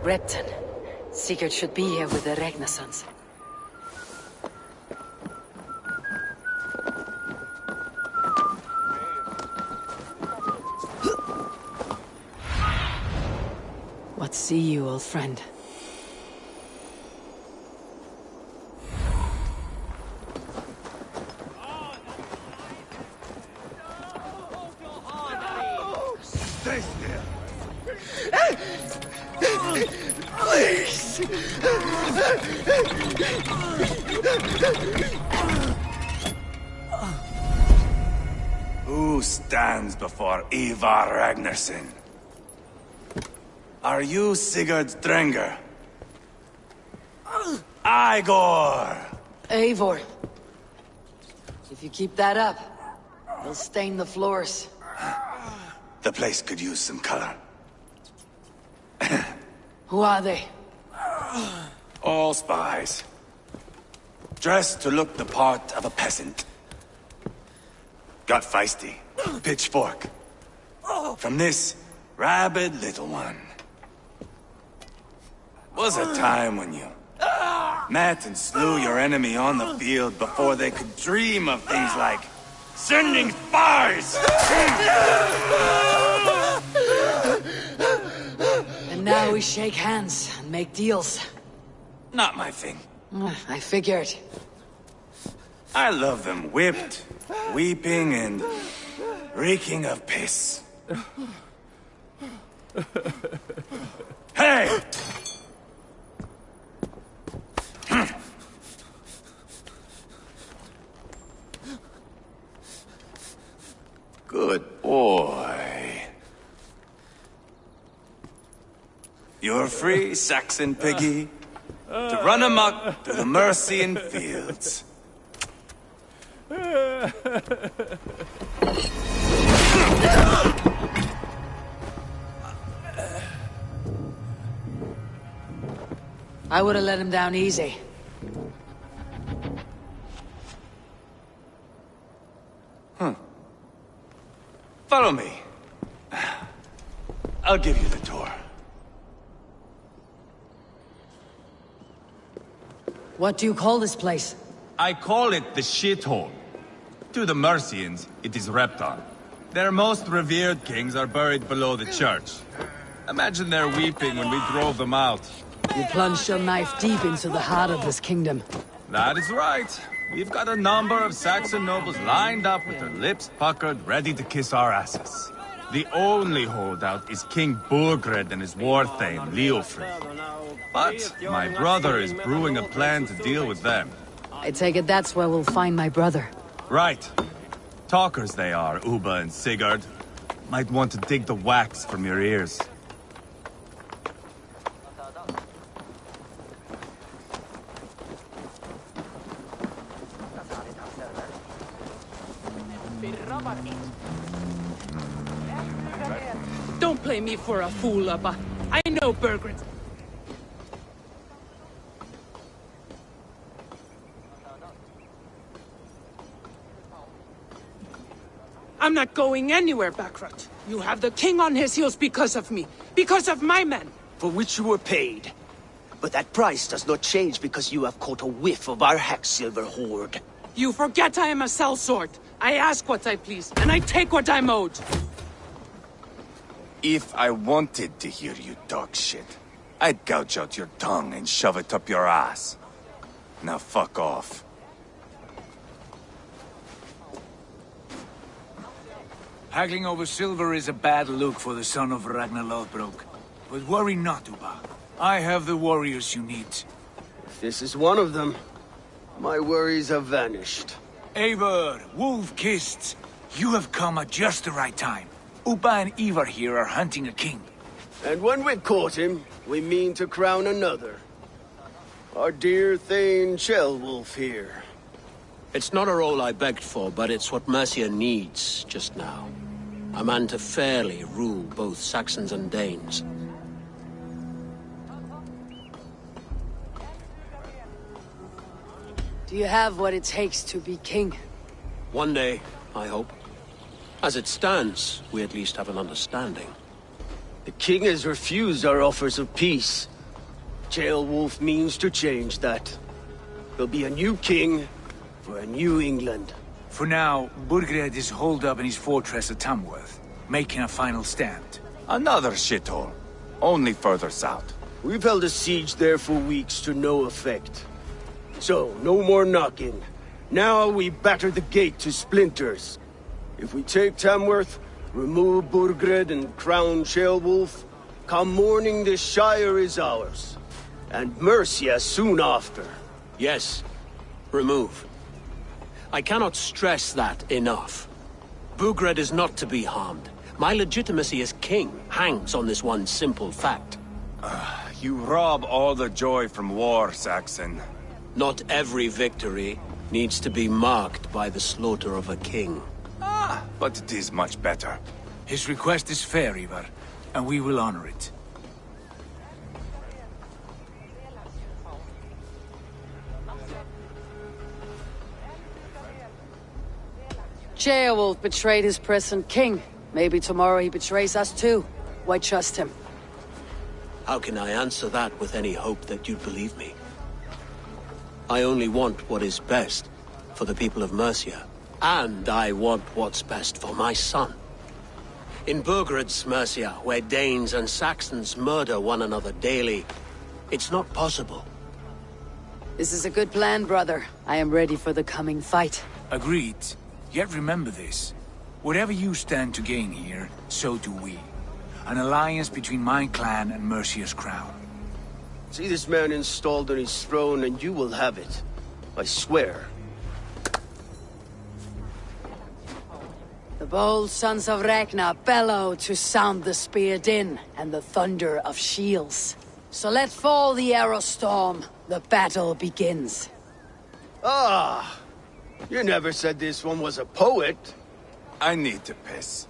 Repton. Sigurd should be here with the Ragnarsons. What see you, old friend? Who stands before Ivar Ragnarsson? Are you Sigurd Drenger? Igor! Eivor. If you keep that up, you'll stain the floors. The place could use some color. Who are they? All spies. Dressed to look the part of a peasant. Got feisty. Pitchfork. From this rabid little one. Was a time when you met and slew your enemy on the field before they could dream of things like sending spies! Now we shake hands and make deals. Not my thing. I figured. I love them whipped, weeping, and reeking of piss. Hey! Good boy. You're free, Saxon piggy, to run amok to the Mercian fields. I would have let him down easy. Follow me. I'll give you the tour. What do you call this place? I call it the shithole. To the Mercians, it is Repton. Their most revered kings are buried below the church. Imagine their weeping when we drove them out. You plunged your knife deep into the heart of this kingdom. That is right. We've got a number of Saxon nobles lined up with their lips puckered, ready to kiss our asses. The only holdout is King Burgred and his war thane, Leofrid. But my brother is brewing a plan to deal with them. I take it that's where we'll find my brother. Right. Talkers they are, Uba and Sigurd. Might want to dig the wax from your ears. Don't play me for a fool, Abba. I know Burgred. I'm not going anywhere, Backrot. You have the king on his heels because of me. Because of my men. For which you were paid. But that price does not change because you have caught a whiff of our Hacksilver hoard. You forget I am a sellsword. I ask what I please, and I take what I'm owed. If I wanted to hear you talk shit, I'd gouge out your tongue and shove it up your ass. Now fuck off. Haggling over silver is a bad look for the son of Ragnar Lothbrok. But worry not, Uba. I have the warriors you need. If this is one of them, my worries have vanished. Eivor, Wolf-Kissed, you have come at just the right time. Uba and Ivar here are hunting a king. And when we've caught him, we mean to crown another. Our dear Thane Ceolwulf here. It's not a role I begged for, but it's what Mercia needs just now. A man to fairly rule both Saxons and Danes. Do you have what it takes to be king? One day, I hope. As it stands, we at least have an understanding. The king has refused our offers of peace. Ceolwulf means to change that. There'll be a new king for a new England. For now, Burgred is holed up in his fortress at Tamworth, making a final stand. Another shithole. Only further south. We've held a siege there for weeks to no effect. So, no more knocking. Now we batter the gate to splinters. If we take Tamworth, remove Burgred and crown Ceolwulf, come morning this shire is ours. And Mercia soon after. Yes, remove. I cannot stress that enough. Burgred is not to be harmed. My legitimacy as king hangs on this one simple fact. You rob all the joy from war, Saxon. Not every victory needs to be marked by the slaughter of a king. But it is much better. His request is fair, Ivar, and we will honor it. Ceolwulf betrayed his present king. Maybe tomorrow he betrays us too. Why trust him? How can I answer that with any hope that you'd believe me? I only want what is best for the people of Mercia. And I want what's best for my son. In Burgred's Mercia, where Danes and Saxons murder one another daily, it's not possible. This is a good plan, brother. I am ready for the coming fight. Agreed. Yet remember this. Whatever you stand to gain here, so do we. An alliance between my clan and Mercia's crown. See this man installed on his throne and you will have it. I swear. The bold sons of Ragnar bellow to sound the spear din and the thunder of shields. So let fall the arrow storm. The battle begins. Ah! You never said this one was a poet. I need to piss.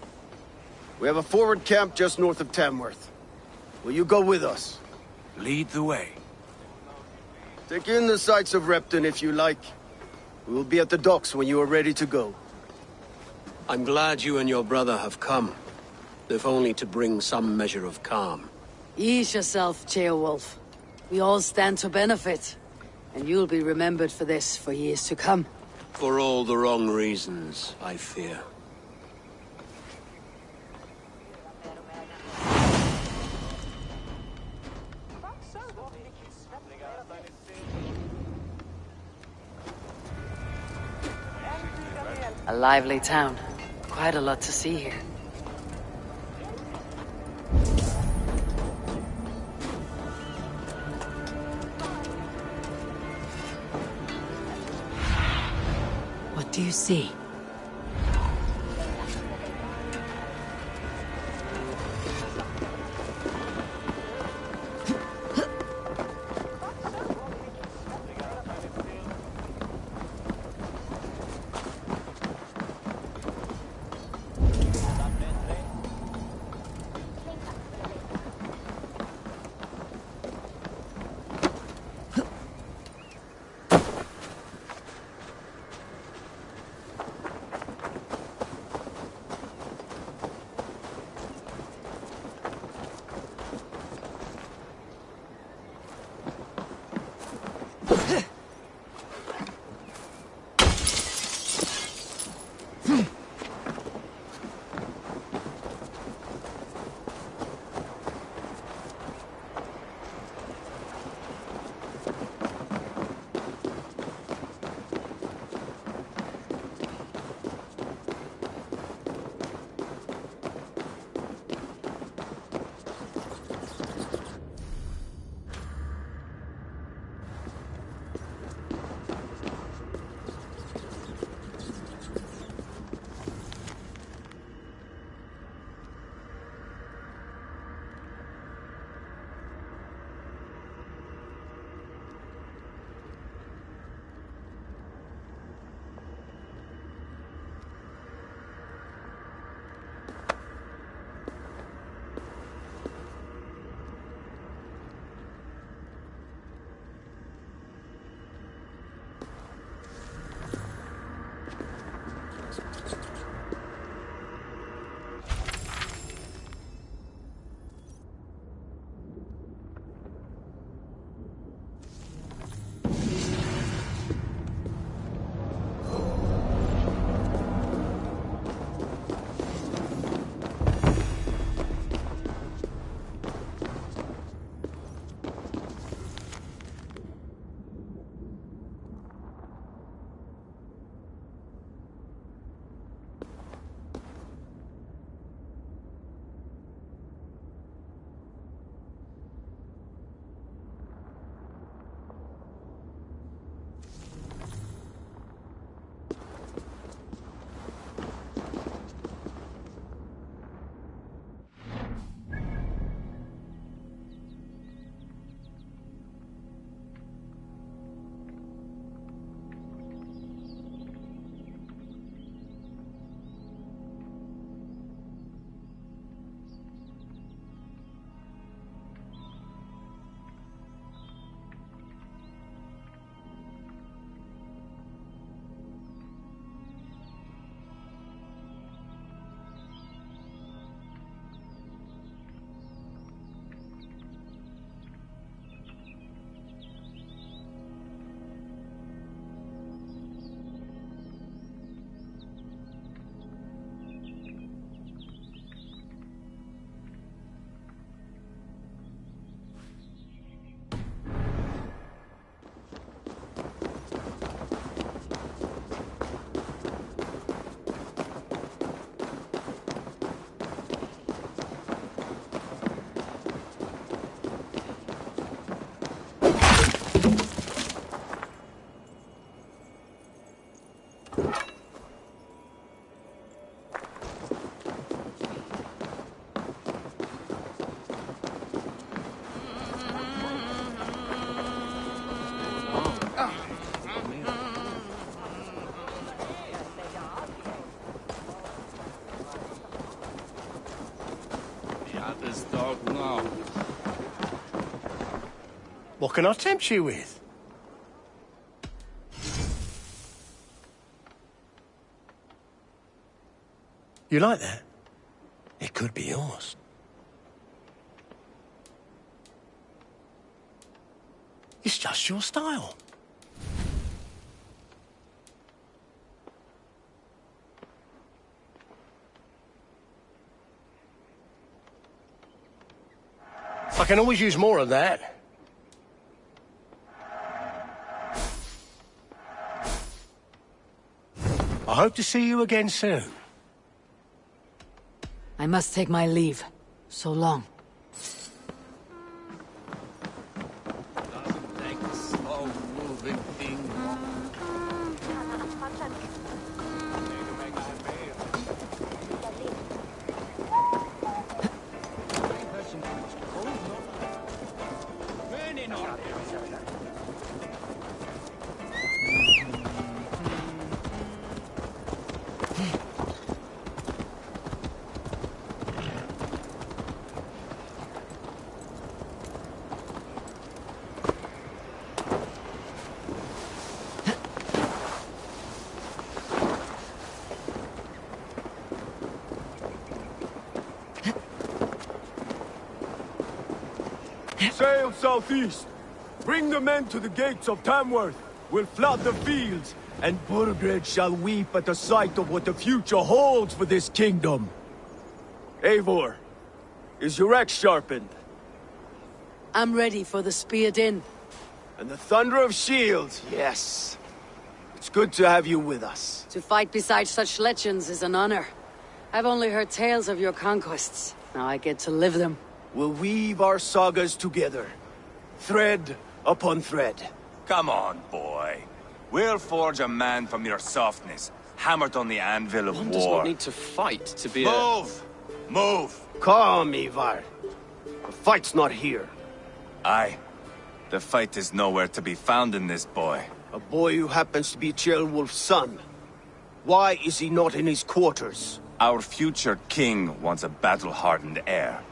We have a forward camp just north of Tamworth. Will you go with us? Lead the way. Take in the sights of Repton if you like. We will be at the docks when you are ready to go. I'm glad you and your brother have come, if only to bring some measure of calm. Ease yourself, Ceolwulf. We all stand to benefit. And you'll be remembered for this for years to come. For all the wrong reasons, I fear. A lively town. Quite a lot to see here. What do you see? What can I tempt you with? You like that? It could be yours. It's just your style. I can always use more of that. I hope to see you again soon. I must take my leave. So long. Doesn't take a slow-moving thing. Sail southeast. Bring the men to the gates of Tamworth. We'll flood the fields, and Burgred shall weep at the sight of what the future holds for this kingdom. Eivor, is your axe sharpened? I'm ready for the spear din. And the thunder of shields, yes. It's good to have you with us. To fight beside such legends is an honor. I've only heard tales of your conquests. Now I get to live them. We'll weave our sagas together, thread upon thread. Come on, boy. We'll forge a man from your softness, hammered on the anvil of One war. does not need to fight to be Move! Move! Calm, Ivar. The fight's not here. Aye. The fight is nowhere to be found in this boy. A boy who happens to be Ceolwulf's son. Why is he not in his quarters? Our future king wants a battle-hardened heir.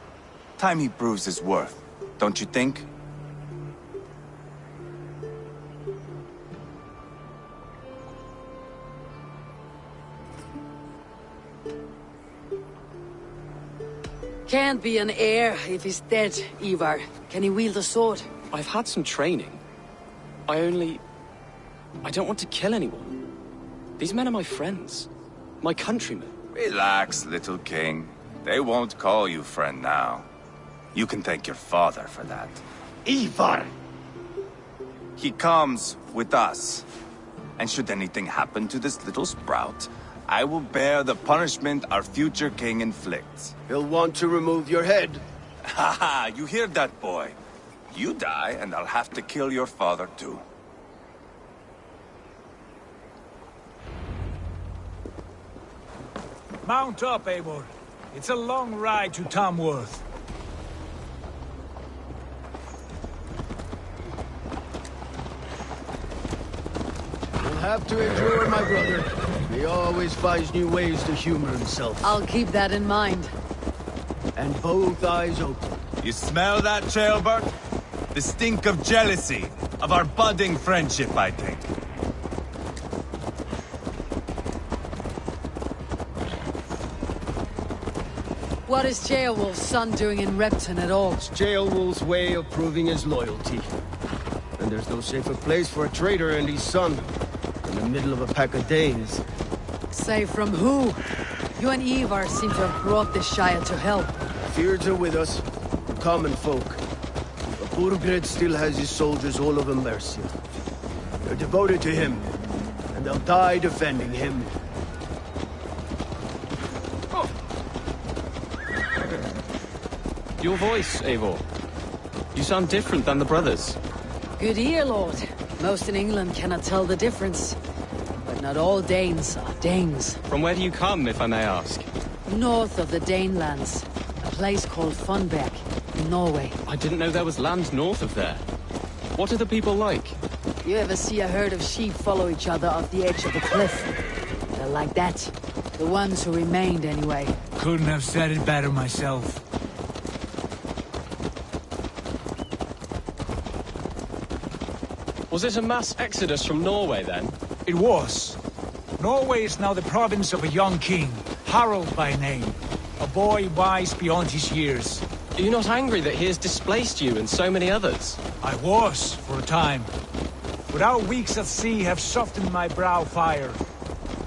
Time he proves his worth, don't you think? Can't be an heir if he's dead, Ivar. Can he wield a sword? I've had some training. I don't want to kill anyone. These men are my friends. My countrymen. Relax, little king. They won't call you friend now. You can thank your father for that. Ivar! He comes with us. And should anything happen to this little sprout, I will bear the punishment our future king inflicts. He'll want to remove your head. Haha, you hear that, boy? You die, and I'll have to kill your father, too. Mount up, Eivor. It's a long ride to Tamworth. You'll have to endure, my brother. He always finds new ways to humor himself. I'll keep that in mind. And both eyes open. You smell that, Ceolbert? The stink of jealousy, of our budding friendship, I think. What is Ceolwulf's son doing in Repton at all? It's Ceolwulf's way of proving his loyalty. And there's no safer place for a traitor and his son in the middle of a pack of Danes. Say from who? You and Ivar seem to have brought this Shire to hell. Fears are with us, the common folk. But Burgred still has his soldiers all over Mercia. They're devoted to him, and they'll die defending him. Your voice, Eivor. You sound different than the brothers. Good ear, Lord. Most in England cannot tell the difference. But not all Danes are Danes. From where do you come, if I may ask? North of the Danelands. A place called Funbeck, in Norway. I didn't know there was land north of there. What are the people like? You ever see a herd of sheep follow each other off the edge of a cliff? They're like that. The ones who remained, anyway. Couldn't have said it better myself. Was it a mass exodus from Norway, then? It was. Norway is now the province of a young king, Harald by name. A boy wise beyond his years. Are you not angry that he has displaced you and so many others? I was, for a time. But our weeks at sea have softened my brow fire.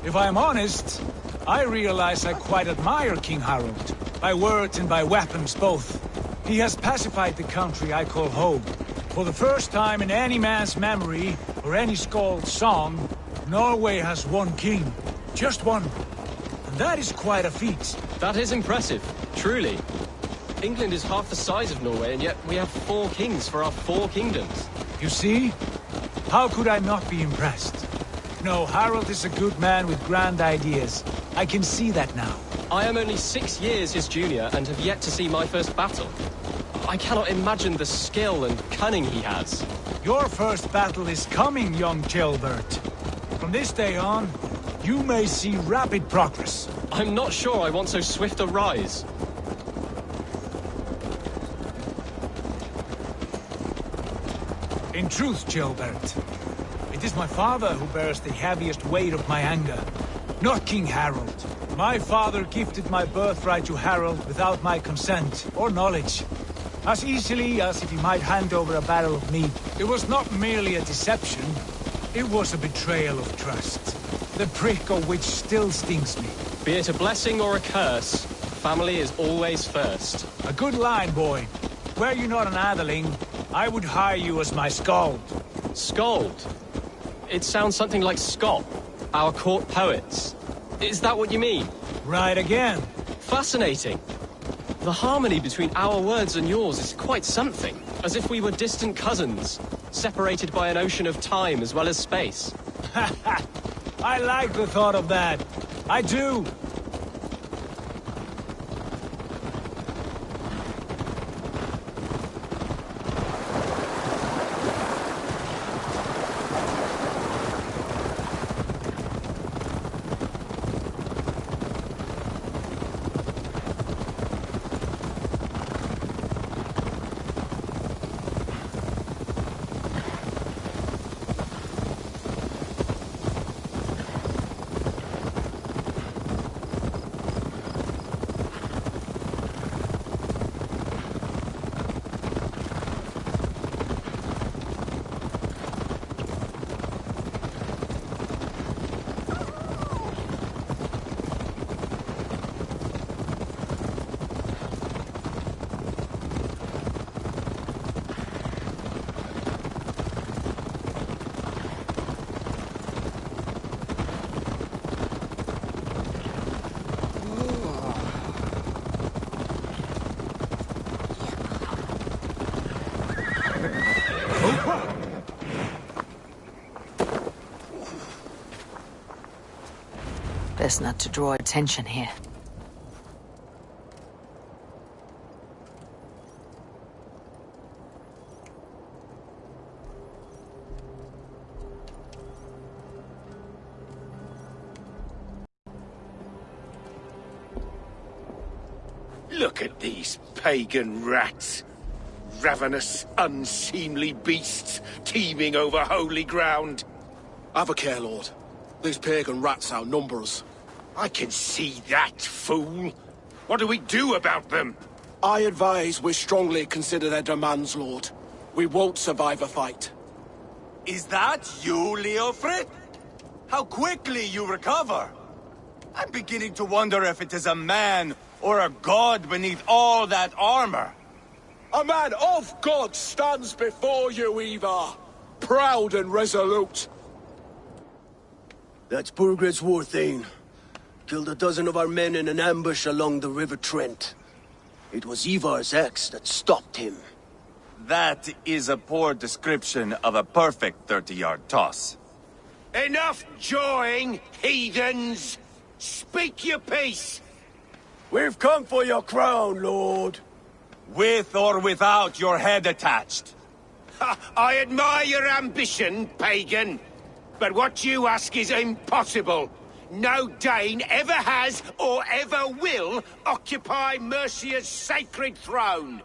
If I am honest, I realize I quite admire King Harald. By words and by weapons both. He has pacified the country I call home. For the first time in any man's memory, or any skald's song, Norway has one king. Just one. And that is quite a feat. That is impressive, truly. England is half the size of Norway, and yet we have 4 kings for our 4 kingdoms. You see? How could I not be impressed? No, Harald is a good man with grand ideas. I can see that now. I am only 6 years his junior and have yet to see my first battle. I cannot imagine the skill and cunning he has. Your first battle is coming, young Gilbert. From this day on, you may see rapid progress. I'm not sure I want so swift a rise. In truth, Gilbert, it is my father who bears the heaviest weight of my anger, not King Harald. My father gifted my birthright to Harald without my consent or knowledge. As easily as if he might hand over a barrel of mead. It was not merely a deception, it was a betrayal of trust. The prick of which still stings me. Be it a blessing or a curse, family is always first. A good line, boy. Were you not an atheling, I would hire you as my skald. Skald? It sounds something like Scott, our court poets. Is that what you mean? Right again. Fascinating. The harmony between our words and yours is quite something. As if we were distant cousins, separated by an ocean of time as well as space. I like the thought of that. I do. Best not to draw attention here. Look at these pagan rats. Ravenous, unseemly beasts teeming over holy ground. Have a care, Lord. These pagan rats outnumber us. I can see that, fool. What do we do about them? I advise we strongly consider their demands, Lord. We won't survive a fight. Is that you, Leofrid? How quickly you recover! I'm beginning to wonder if it is a man or a god beneath all that armor. A man of God stands before you, Ivar. Proud and resolute. That's Burgred's Warthane. Killed a dozen of our men in an ambush along the River Trent. It was Ivar's axe that stopped him. That is a poor description of a perfect 30-yard toss. Enough jawing, heathens! Speak your piece! We've come for your crown, Lord. With or without your head attached. Ha, I admire your ambition, pagan. But what you ask is impossible. No Dane ever has or ever will occupy Mercia's sacred throne.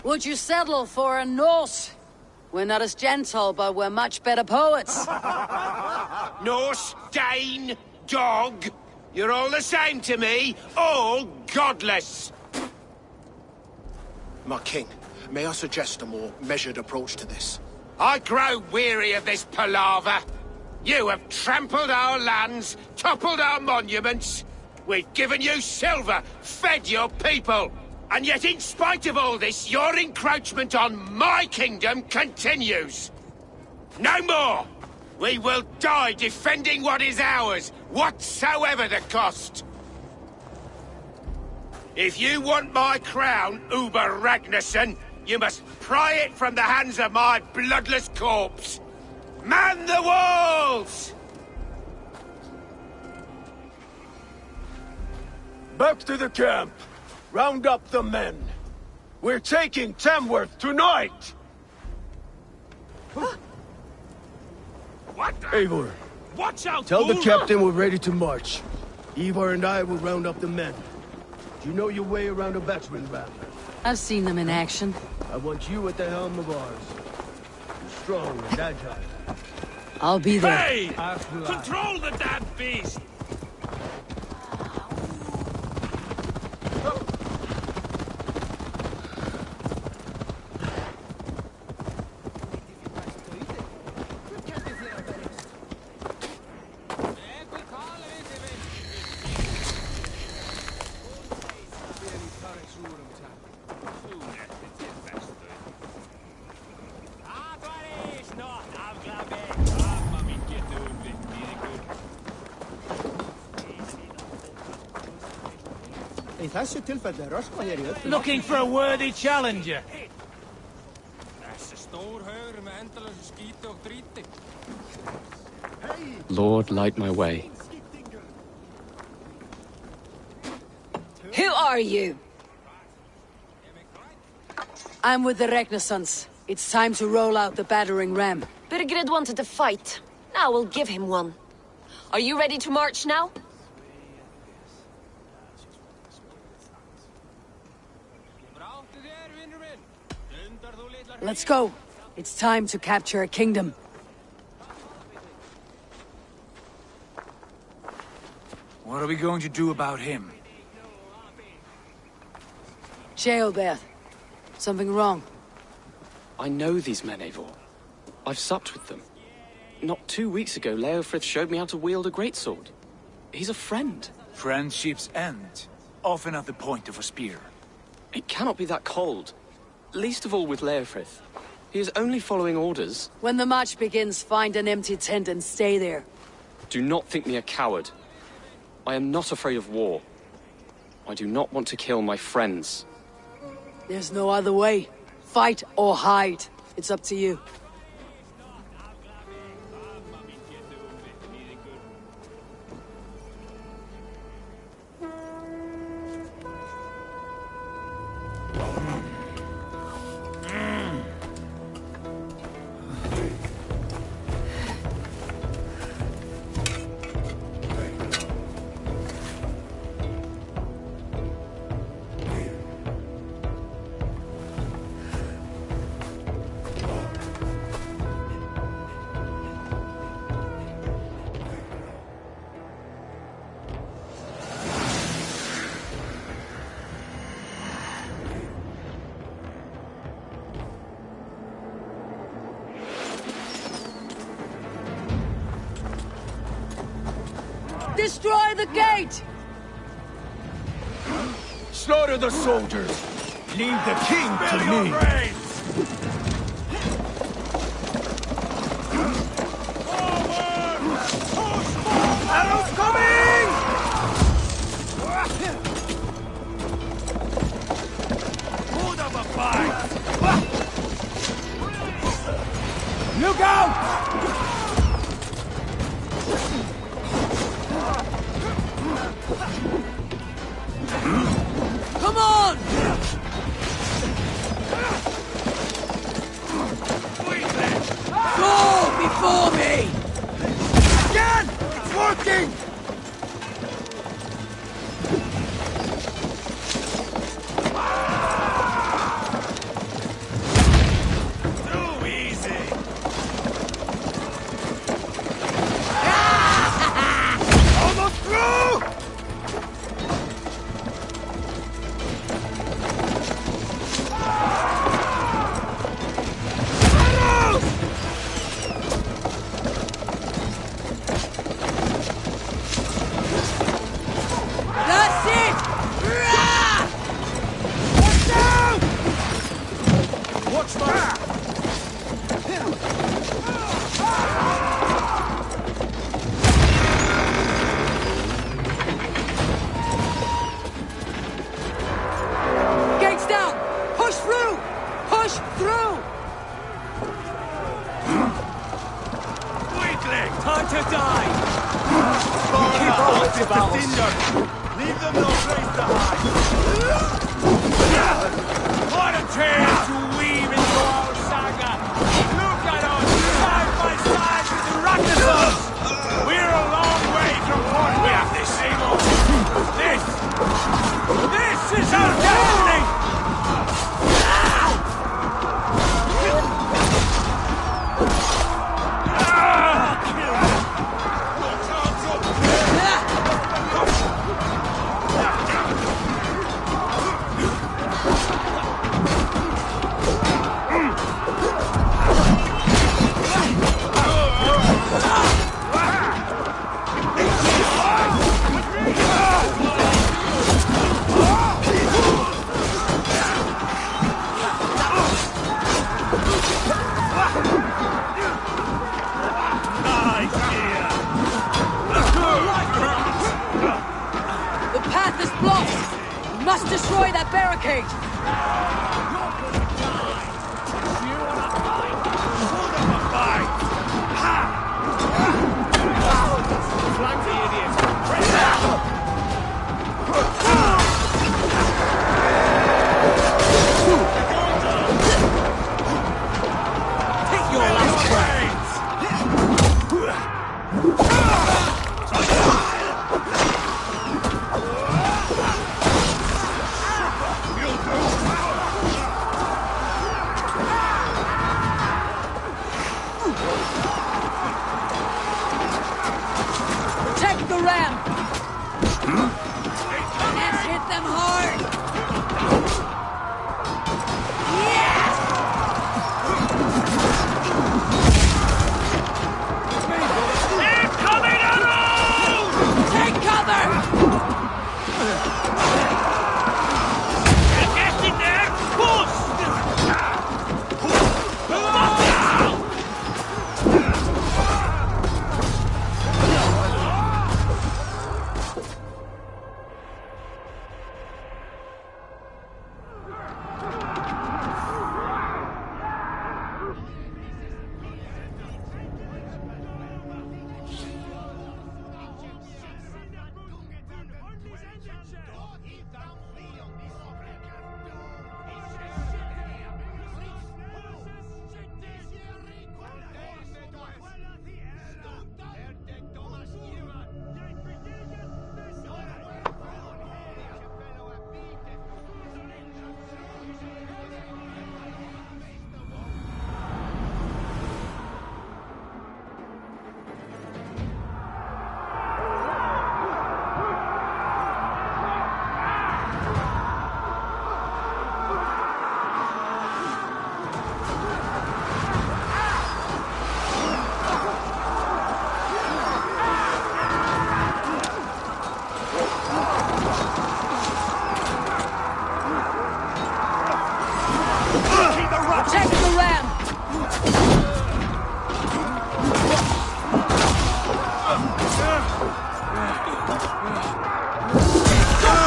Would you settle for a Norse? We're not as gentle, but we're much better poets. Norse, Dane, dog. You're all the same to me. All godless. My king, may I suggest a more measured approach to this? I grow weary of this palaver. You have trampled our lands, toppled our monuments. We've given you silver, fed your people. And yet in spite of all this, your encroachment on my kingdom continues. No more! We will die defending what is ours, whatsoever the cost. If you want my crown, Uber Ragnarsson, you must pry it from the hands of my bloodless corpse. Man the walls! Back to the camp. Round up the men. We're taking Tamworth tonight! What the? Eivor, Watch out, tell the fool! captain we're ready to march. Ivar and I will round up the men. Do you know your way around a battering ram? I've seen them in action. I want you at the helm of ours. You're strong and agile. I'll be there. Hey! Control the damn beast! Looking for a worthy challenger. Lord, light my way. Who are you? I'm with the Regnarssons. It's time to roll out the battering ram. Birgrid wanted to fight. Now we'll give him one. Are you ready to march now? Let's go. It's time to capture a kingdom. What are we going to do about him? Sheolbert. Something wrong. I know these men, Eivor. I've supped with them. Not 2 weeks ago, Leofrith showed me how to wield a greatsword. He's a friend. Friendships end, often at the point of a spear. It cannot be that cold. Least of all with Leofrith. He is only following orders. When the march begins, find an empty tent and stay there. Do not think me a coward. I am not afraid of war. I do not want to kill my friends. There's no other way. Fight or hide. It's up to you. Destroy the gate! Slaughter the soldiers! Leave the king to me! Arrows coming! Put up a fight! Look out! Come on! Go before me! Again! It's working! off! We must destroy that barricade! Flank the idiot! Take your last breath! Protect the ram! Let's hit them hard! Incoming arrows! Take cover! Get in there! Push! Protect the ram!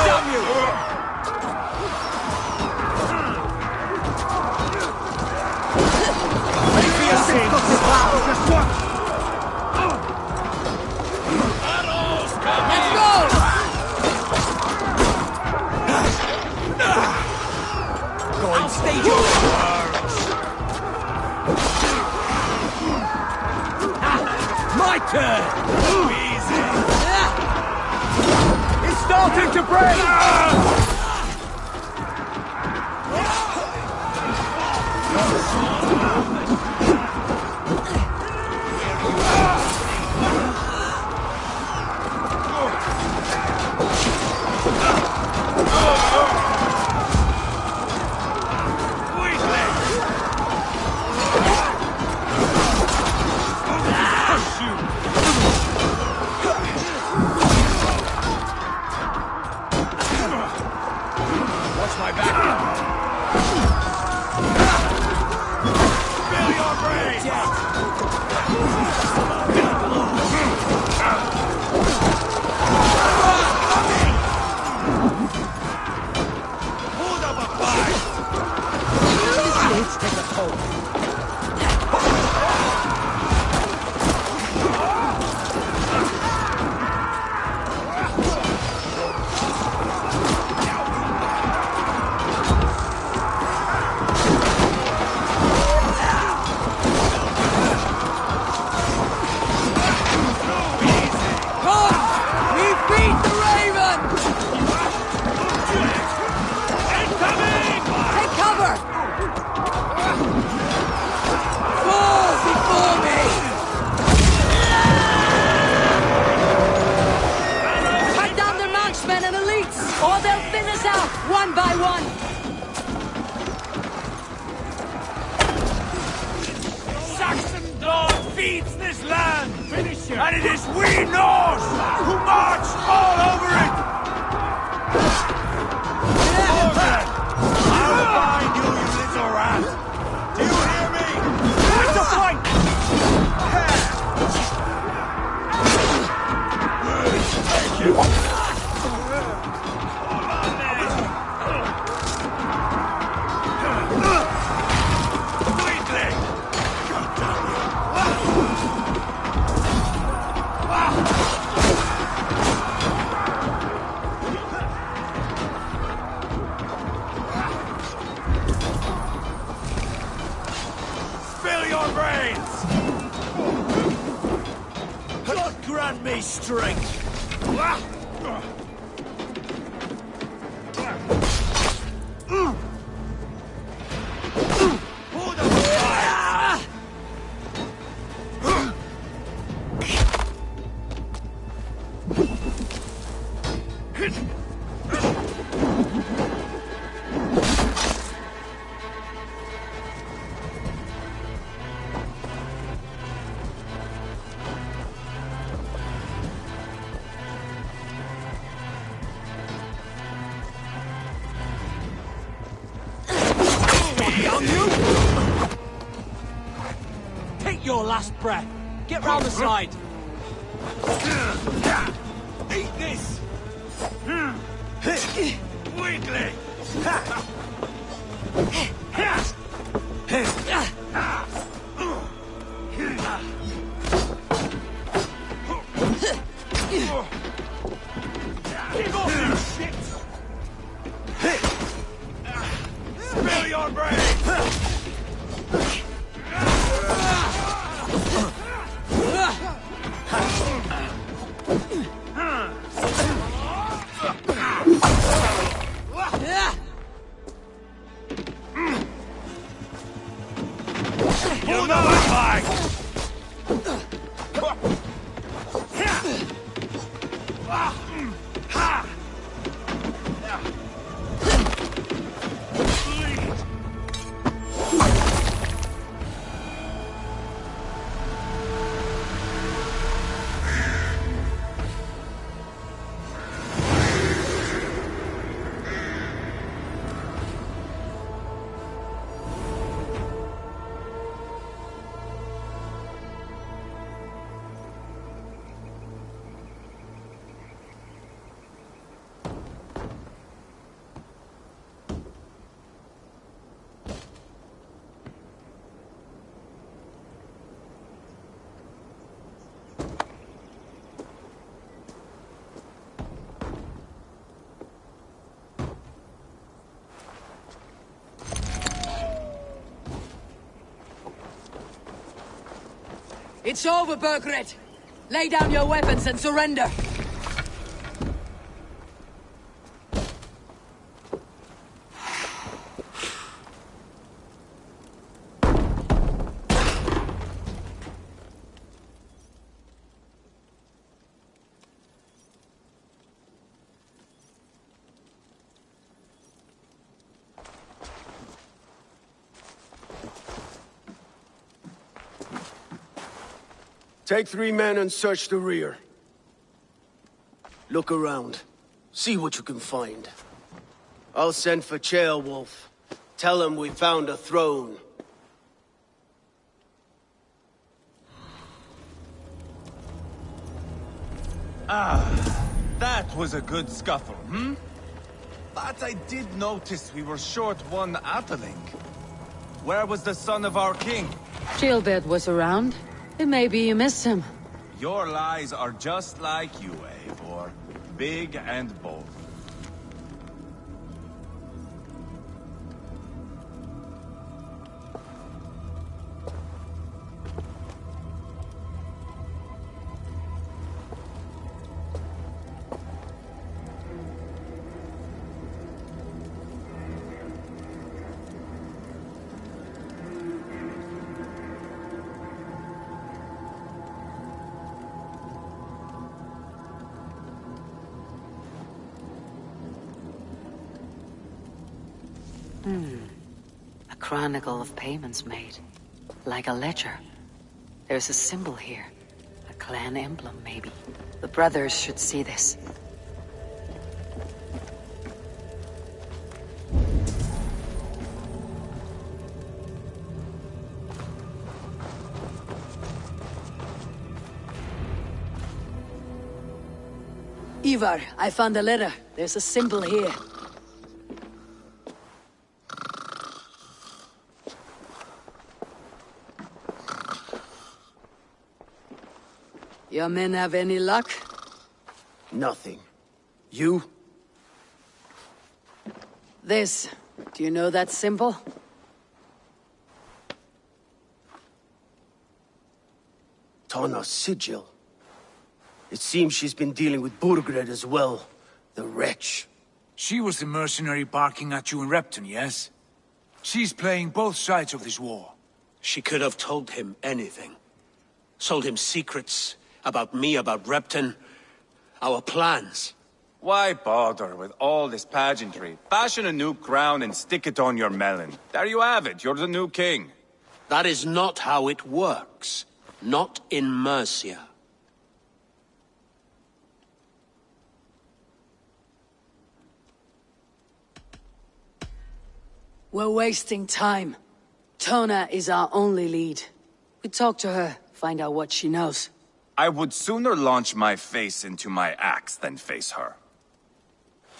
Damn you! Ready for your sins! Let's go! Go and stage your my turn! Easy. It's starting to break! Watch my back. Feel your brains. Hold up a fight. Let's take a toll. One by one! Saxon blood feeds this land! Finish it! And it is we Norse who march all over it! Morgan! I'll find you, you little rat! Do you hear me? It's a fight! Thank you! me straight! Take your last breath. Get round the side. Eat this! Wiggly! Kick off, you shit! Spill your brains! You know I'm fine! It's over, Burgred. Lay down your weapons and surrender. Take 3 men and search the rear. Look around. See what you can find. I'll send for Ceolwulf. Tell him we found a throne. That was a good scuffle, hmm? But I did notice we were short one Atheling. Where was the son of our king? Gilbert was around. It may be you missed him. Your lies are just like you, Eivor. Big and bold. A chronicle of payments made. Like a ledger. There's a symbol here. A clan emblem, maybe. The brothers should see this. Ivar, I found a letter. There's a symbol here. Your men have any luck? Nothing. You? This. Do you know that symbol? Tana's sigil. It seems she's been dealing with Burgred as well. The wretch. She was the mercenary barking at you in Repton, yes? She's playing both sides of this war. She could have told him anything. Sold him secrets about me, about Repton, our plans. Why bother with all this pageantry? Fashion a new crown and stick it on your melon. There you have it, you're the new king. That is not how it works. Not in Mercia. We're wasting time. Tona is our only lead. We talk to her, find out what she knows. I would sooner launch my face into my axe than face her.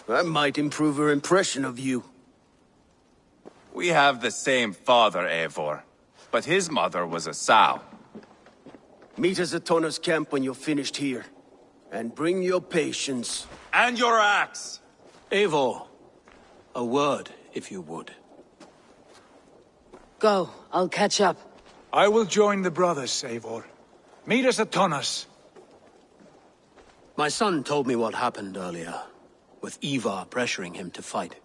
That might improve her impression of you. We have the same father, Eivor. But his mother was a sow. Meet us at Tona's camp when you're finished here. And bring your patience. And your axe! Eivor, a word, if you would. Go, I'll catch up. I will join the brothers, Eivor. Meet us at Tonas. My son told me what happened earlier, with Ivar pressuring him to fight.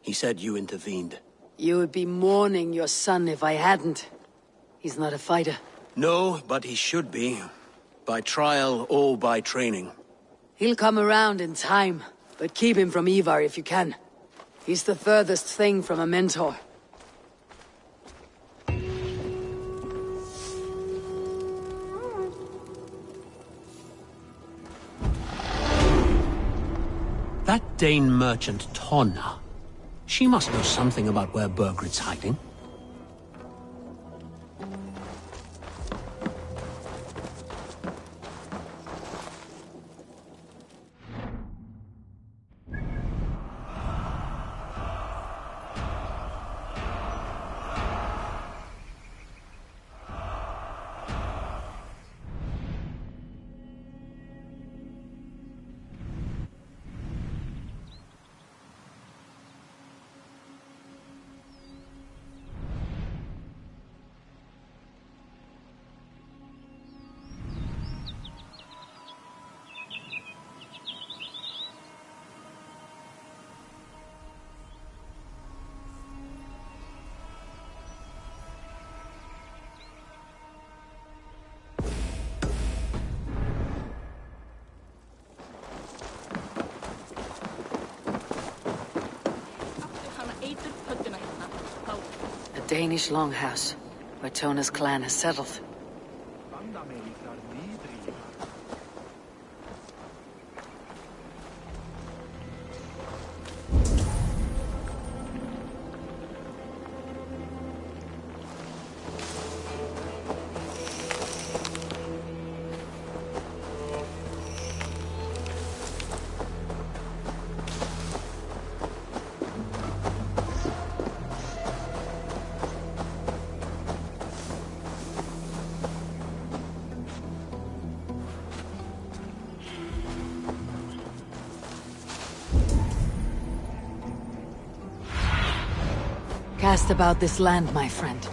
He said you intervened. You would be mourning your son if I hadn't. He's not a fighter. No, but he should be. By trial or by training. He'll come around in time, but keep him from Ivar if you can. He's the furthest thing from a mentor. That Dane merchant, Tonna. She must know something about where Burgred's hiding. A Danish longhouse, where Tona's clan has settled. Cast about this land, my friend.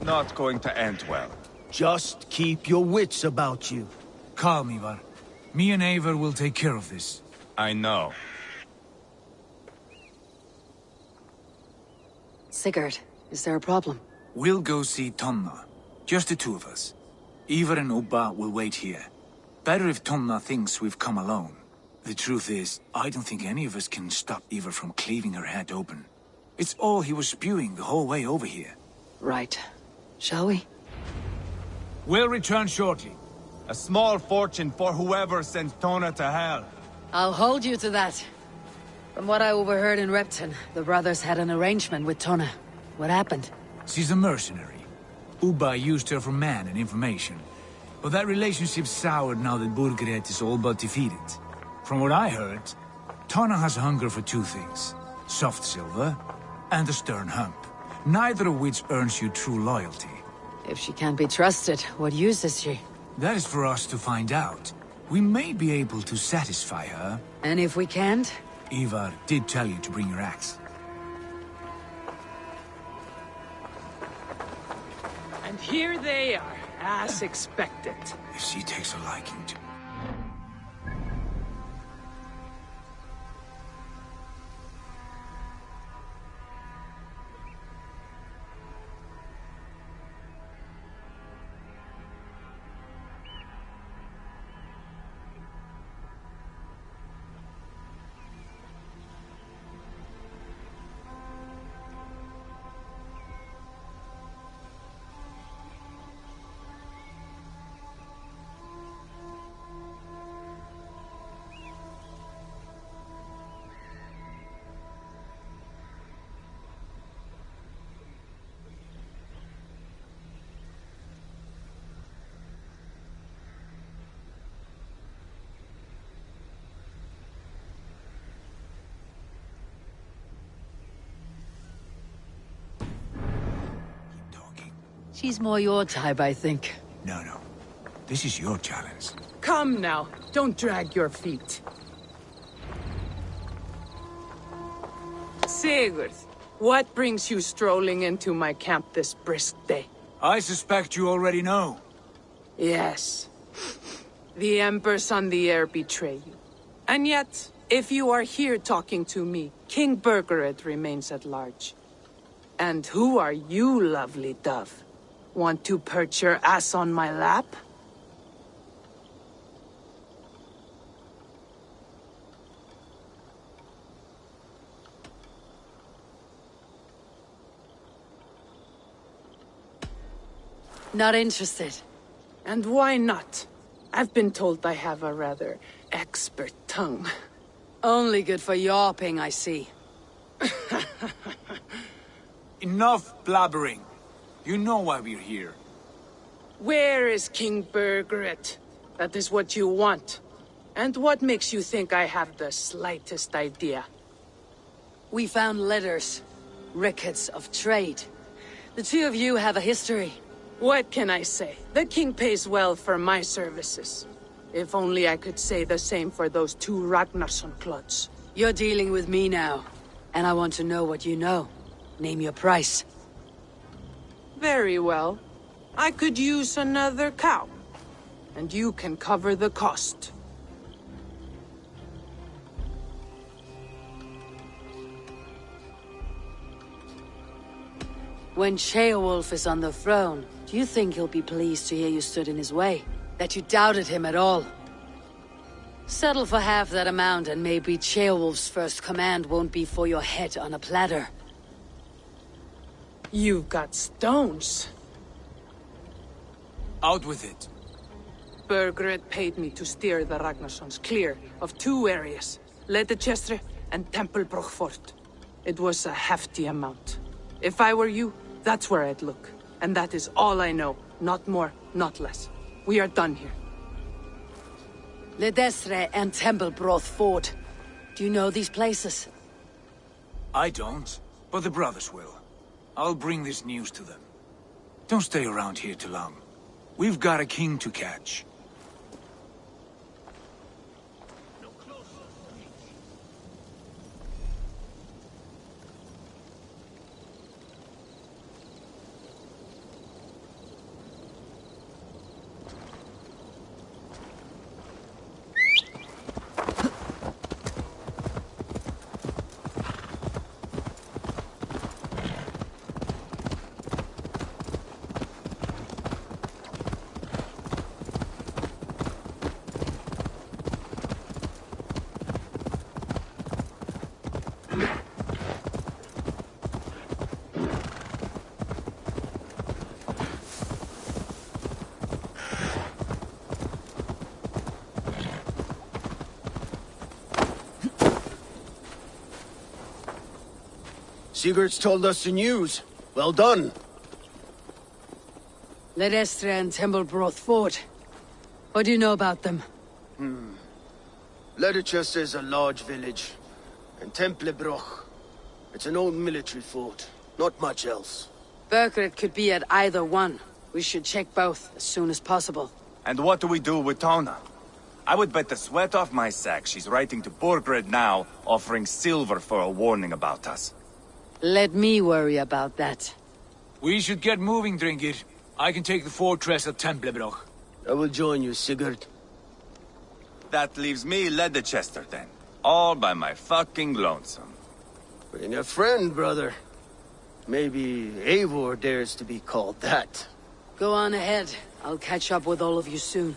not going to end well. Just keep your wits about you. Calm, Ivar. Me and Eivor will take care of this. I know. Sigurd, is there a problem? We'll go see Tonna. Just the two of us. Ivar and Ubba will wait here. Better if Tonna thinks we've come alone. The truth is, I don't think any of us can stop Ivar from cleaving her head open. It's all he was spewing the whole way over here. Right. Shall we? We'll return shortly. A small fortune for whoever sends Tona to hell. I'll hold you to that. From what I overheard in Repton, the brothers had an arrangement with Tona. What happened? She's a mercenary. Ubba used her for man and information. But that relationship soured now that Burgred is all but defeated. From what I heard, Tona has a hunger for two things. Soft silver and a stern hump. Neither of which earns you true loyalty. If she can't be trusted, what use is she? That is for us to find out. We may be able to satisfy her. And if we can't? Ivar did tell you to bring your axe. And here they are, as expected. If she takes a liking to... She's more your type, I think. No. This is your challenge. Come now, don't drag your feet. Sigurd, what brings you strolling into my camp this brisk day? I suspect you already know. Yes. The Embers on the air betray you. And yet, if you are here talking to me, King Burgred remains at large. And who are you, lovely dove? Want to perch your ass on my lap? Not interested. And why not? I've been told I have a rather expert tongue. Only good for yawping, I see. Enough blabbering. You know why we're here. Where is King Burgred? That is what you want. And what makes you think I have the slightest idea? We found letters. Records of trade. The two of you have a history. What can I say? The king pays well for my services. If only I could say the same for those two Ragnarsson clods. You're dealing with me now. And I want to know what you know. Name your price. Very well. I could use another cow. And you can cover the cost. When Ceolwulf is on the throne, do you think he'll be pleased to hear you stood in his way? That you doubted him at all? Settle for half that amount and maybe Ceolwulf's first command won't be for your head on a platter. You've got stones. Out with it. Burgred paid me to steer the Ragnarssons clear of two areas, Ledechestre and Tempelbroch Fort. It was a hefty amount. If I were you, that's where I'd look. And that is all I know. Not more, not less. We are done here. Ledestre and Tempelbroth Fort. Do you know these places? I don't, but the brothers will. I'll bring this news to them. Don't stay around here too long. We've got a king to catch. Sigurd's told us the news. Well done. Ledestra and Templebroth fought. What do you know about them? Leicester is a large village. And Templebroch. It's an old military fort. Not much else. Burkred could be at either one. We should check both as soon as possible. And what do we do with Tona? I would bet the sweat off my sack she's writing to Borgred now, offering silver for a warning about us. Let me worry about that. We should get moving, Dringir. I can take the fortress at Templebroch. I will join you, Sigurd. That leaves me Leicester then. All by my fucking lonesome. Bring a friend, brother. Maybe Eivor dares to be called that. Go on ahead. I'll catch up with all of you soon.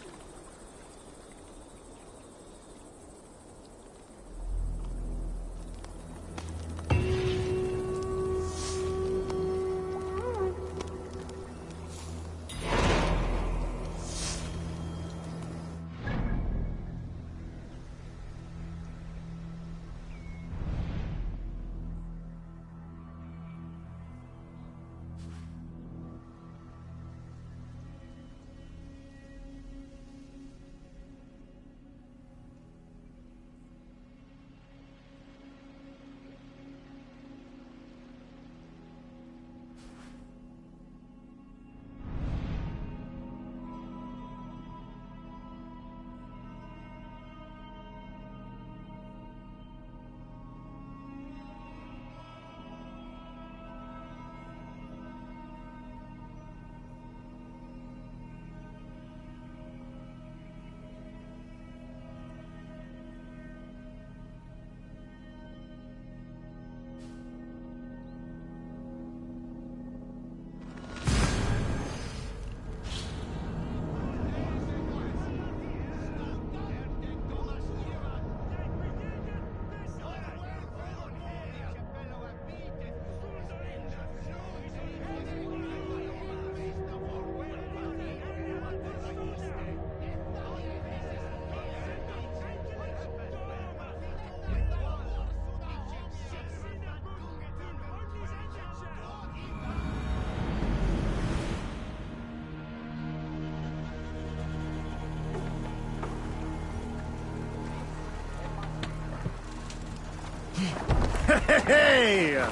Hey!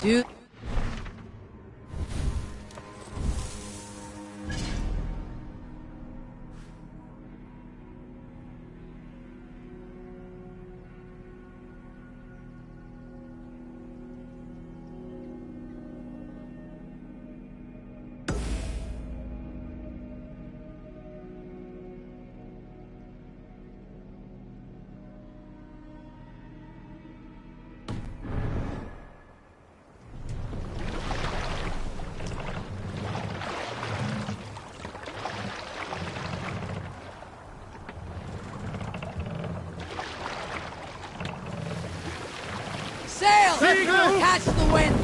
Dude. Sail! Catch the wind!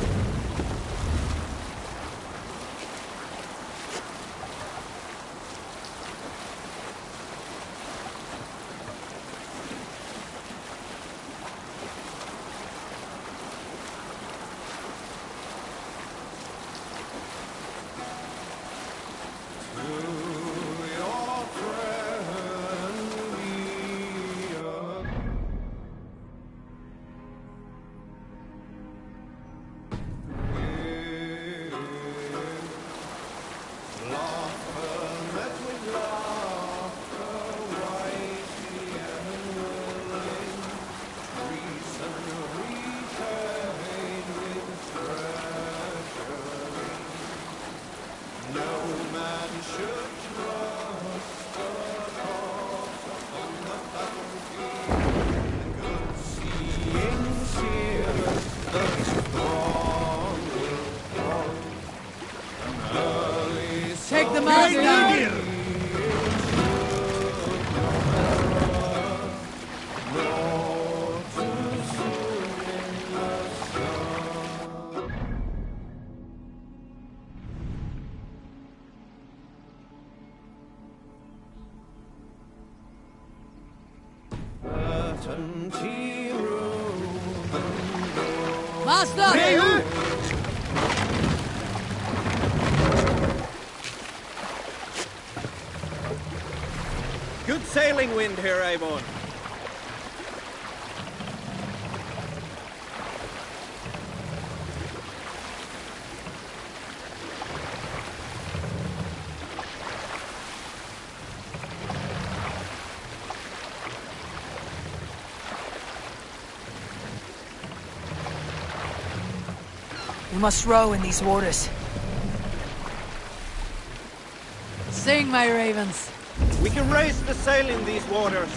Take them out now! Certainty master! Good sailing wind here, Eivor. We must row in these waters. Sing, my ravens. We can raise the sail in these waters.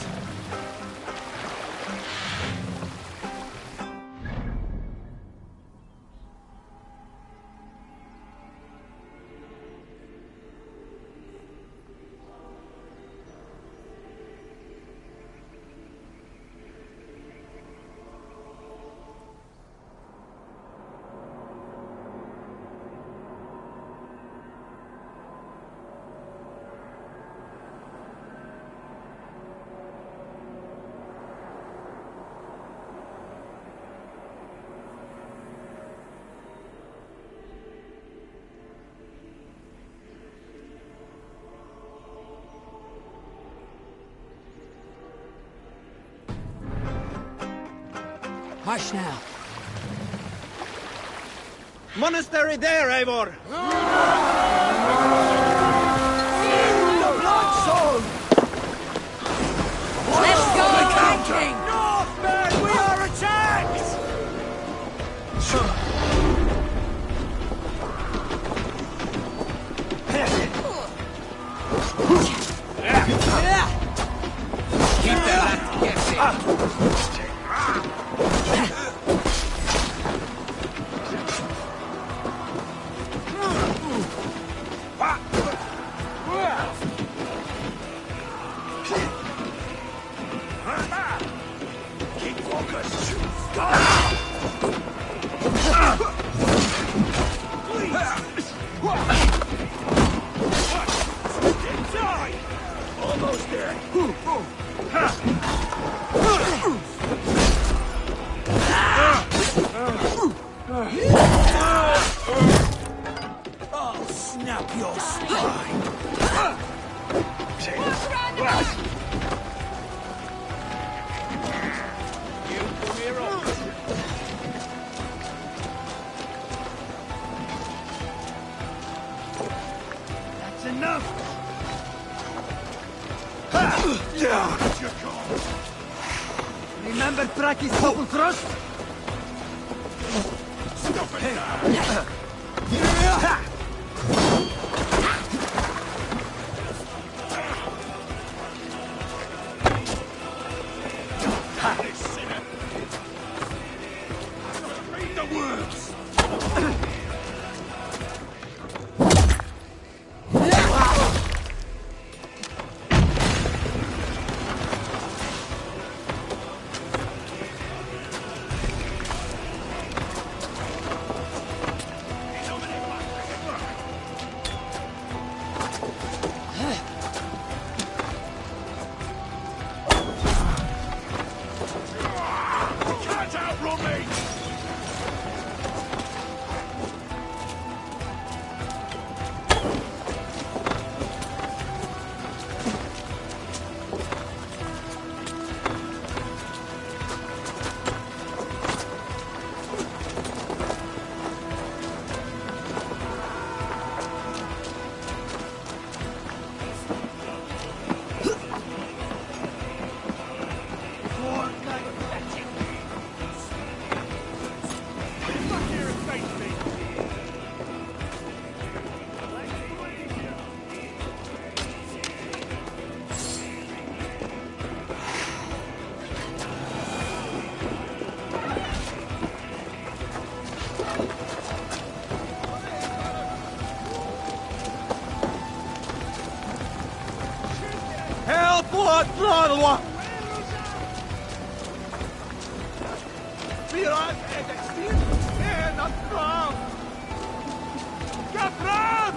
Hush now. Monastery there, Eivor! Let's go, Viking! Northmen, we are attacked! Keep their lads guessing. Keep focused! Inside! Almost there! I'll snap your spine! That's enough! Remember Braki's double thrust? Stop it now! Read the words! Can't outrun me! Help! What? What? Vi har ett still ena fram! Ska fram!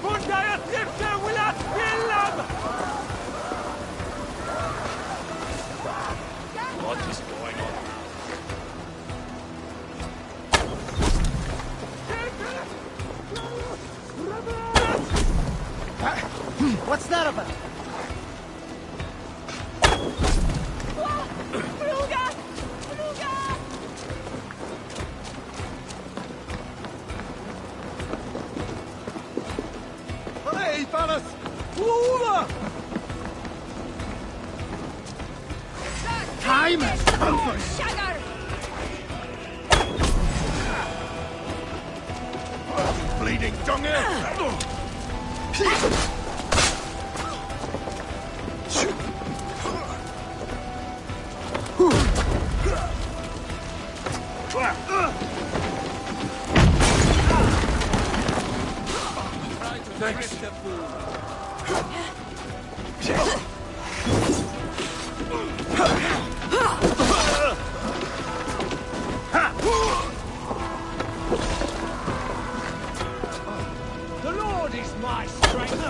Bunda jag syfte vill jag spilla! What is going on? What's that about? Hey, fellas! Over! Time has come for you! Bleeding dunghill! Thanks. The Lord is my strength.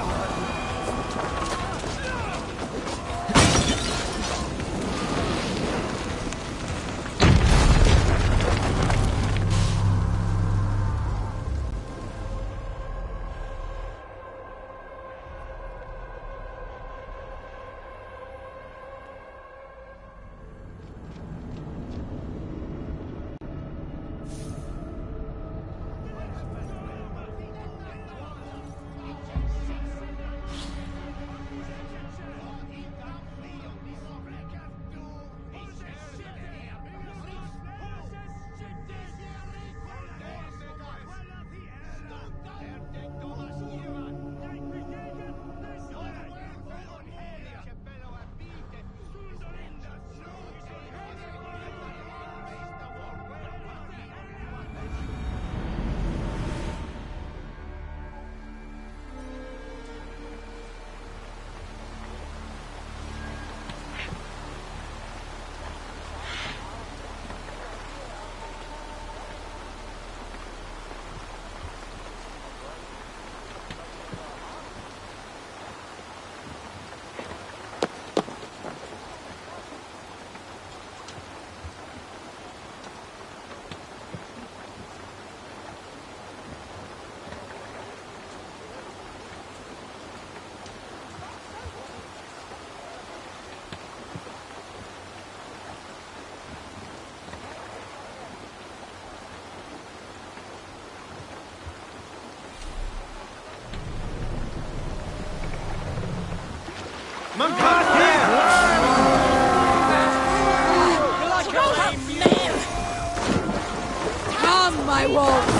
Come, my wolves!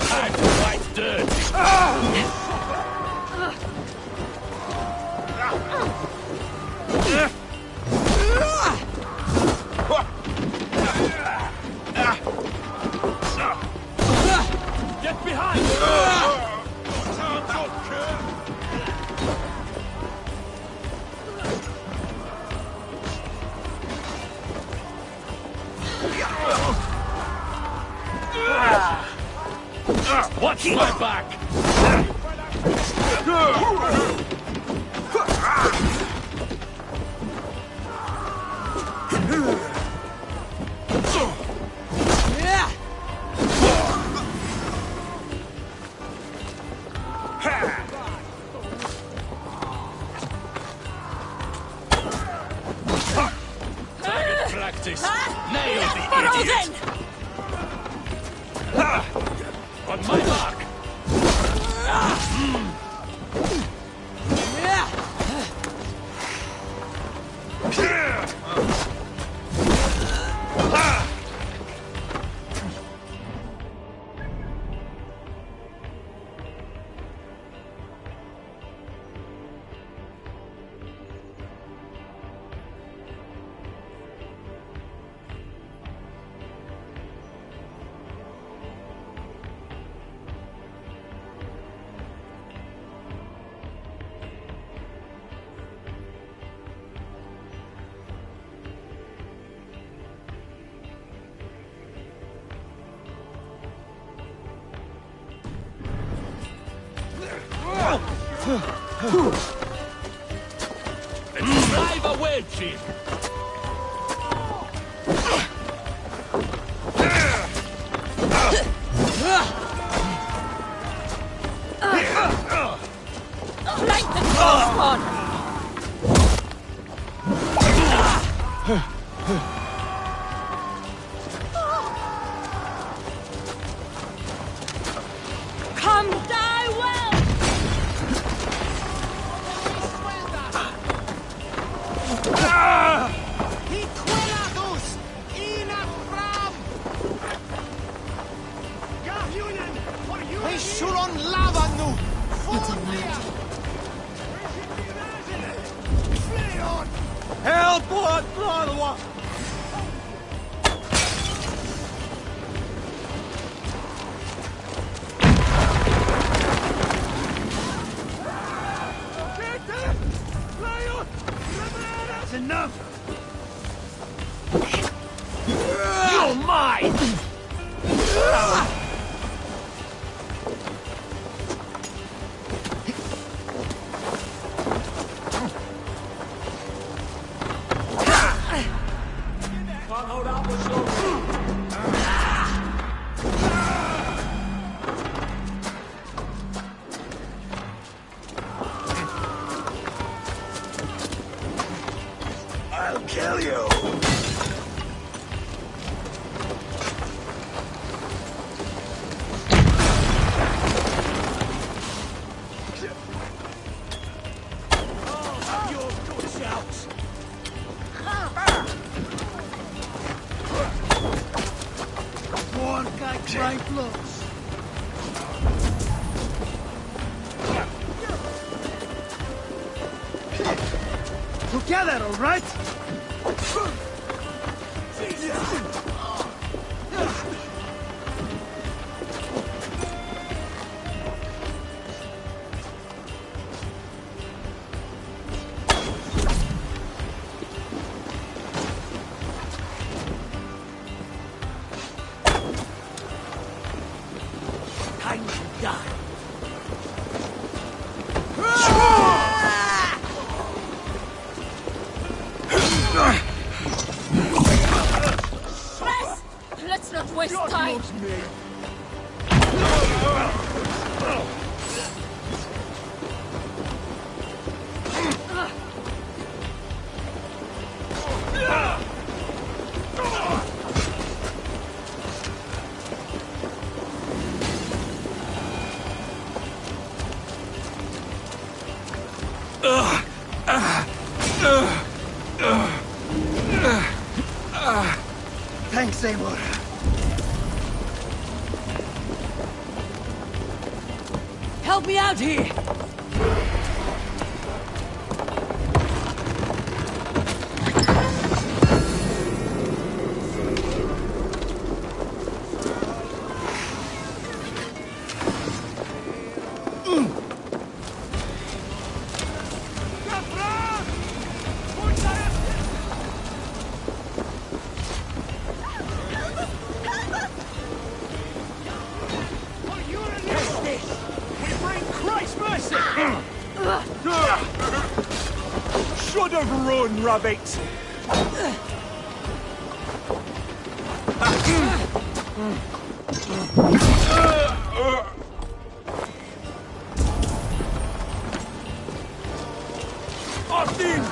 Time to fight dirt! Get behind! Watch my back! Target practice! Nail the idiot! On my mark! Let's drive away, chief! Like the close one! Come die well! It's alert. Help! What? That's enough! You're mine! I'll kill you! Right close. Together, all right? Time to die. Press! Let's not waste time! Thanks, Eivor. Help me out here! Should have run, rabbit! Austin!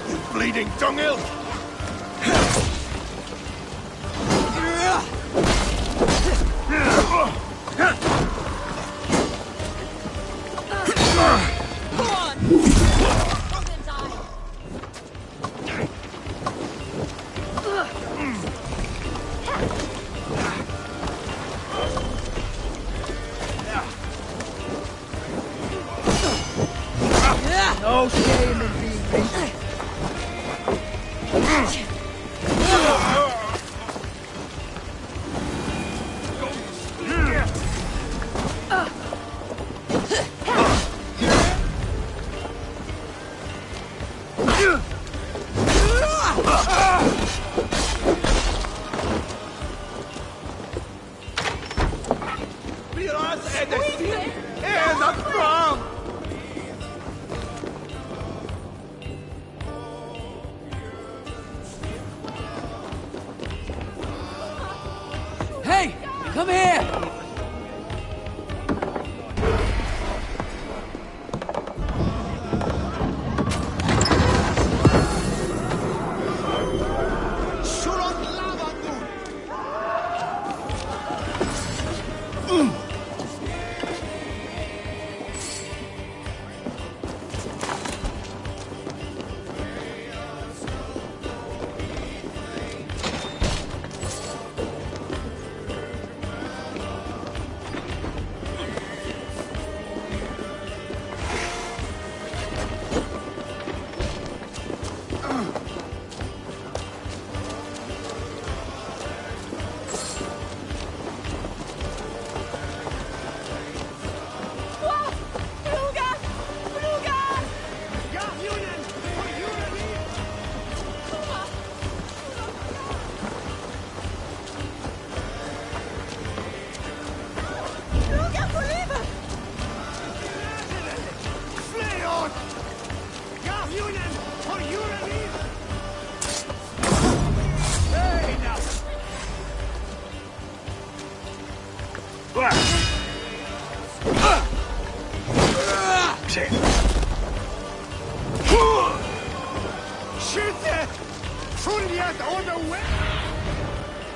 You bleeding dunghill! No shame in being patient. Come here!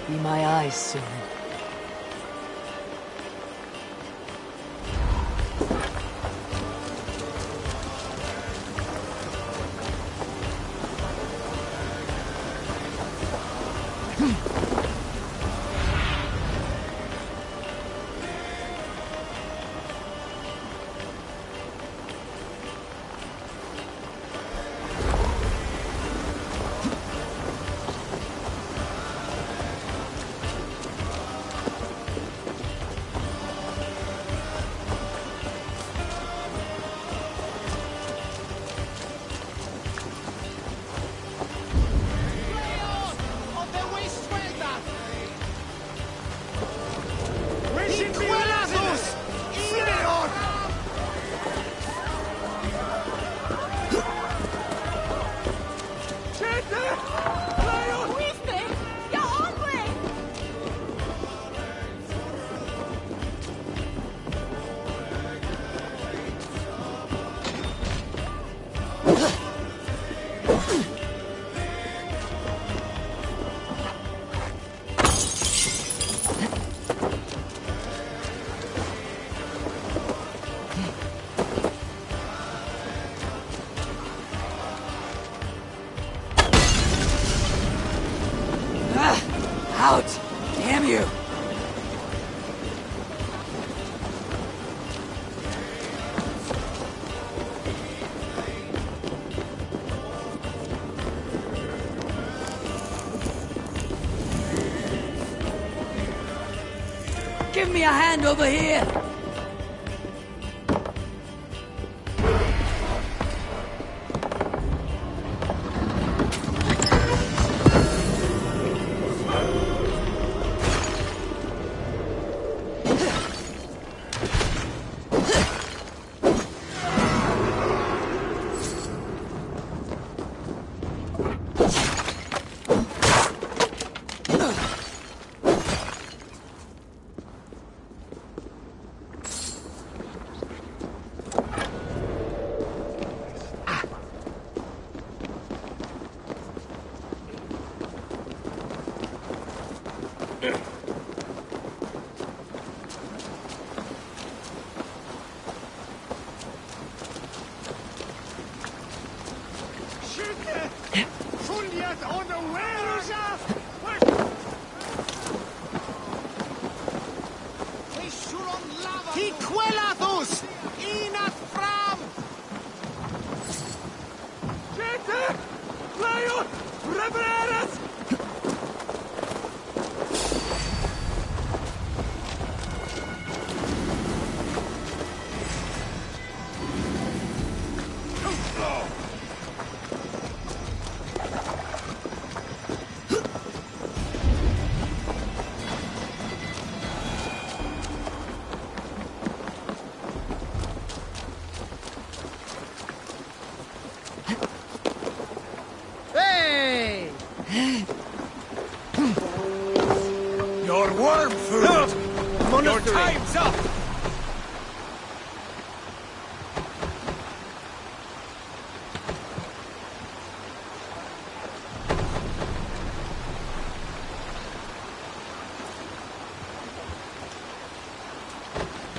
Be my eyes soon. Out! Damn you! Give me a hand over here! Your worm food! monastery! Your time's up!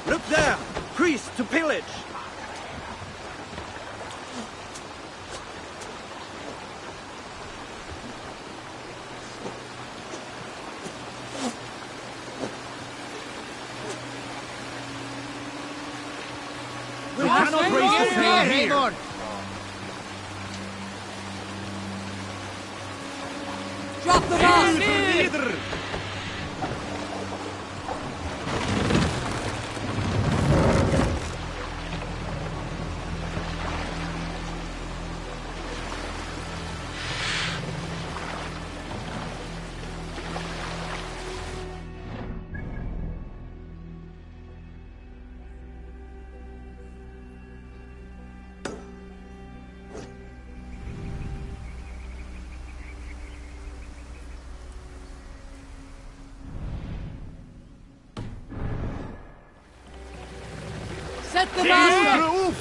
Look there! Priests to pillage! We cannot raise the sail here! Drop the mast! Set the mast!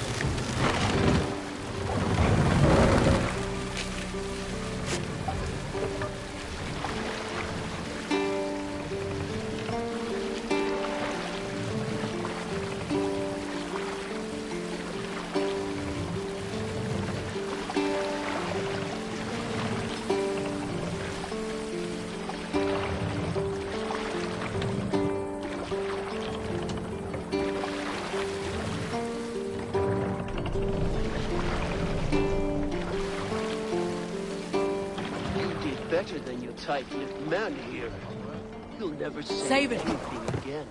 Better than your tight-lipped man here. You'll never say Save it. anything again.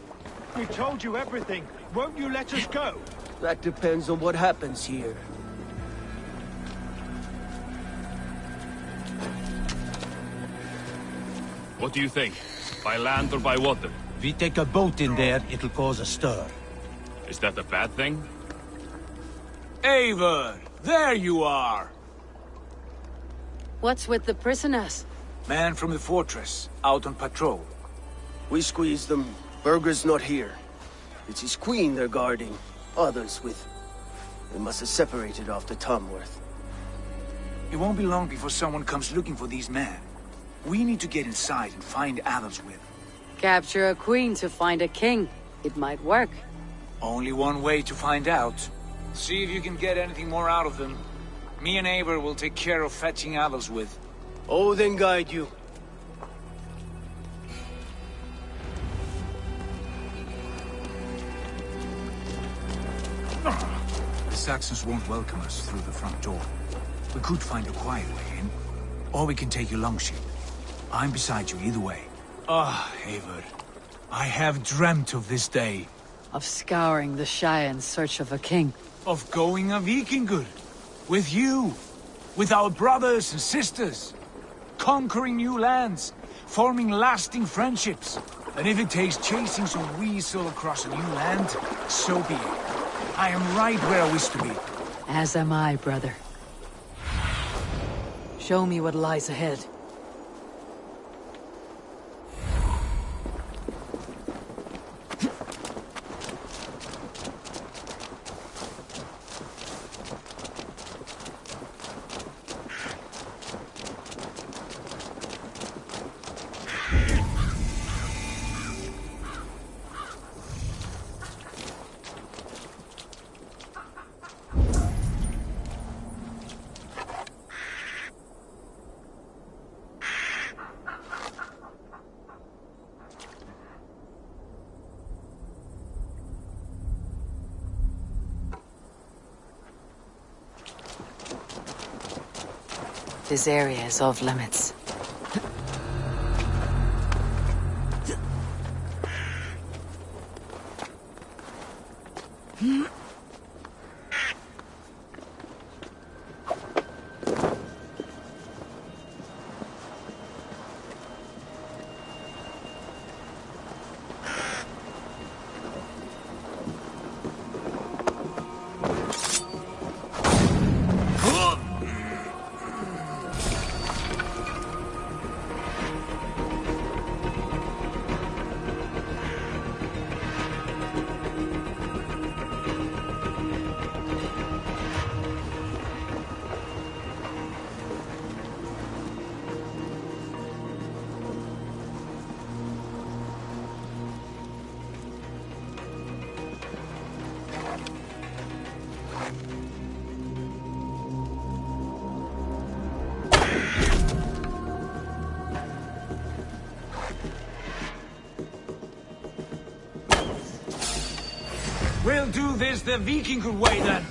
We told you everything. Won't you let us go? That depends on what happens here. What do you think? By land or by water? If we take a boat in there, it'll cause a stir. Is that a bad thing? Eivor, there you are! What's with the prisoners? Man from the fortress, out on patrol. We squeezed them. Berger's not here. It's his queen they're guarding. Others with... They must have separated after Tamworth. It won't be long before someone comes looking for these men. We need to get inside and find Adelswith. Capture a queen to find a king. It might work. Only one way to find out. See if you can get anything more out of them. Me and Eivor will take care of fetching Adelswith. Oh, then guide you. The Saxons won't welcome us through the front door. We could find a quiet way in, or we can take your longship. I'm beside you either way. Ah, Eivor. I have dreamt of this day. Of scouring the Shire in search of a king. Of going a Vikingur. With you. With our brothers and sisters. Conquering new lands. Forming lasting friendships. And if it takes chasing some weasel across a new land, so be it. I am right where I wish to be. As am I, brother. Show me what lies ahead. This area is off limits. We'll do this the Viking way then.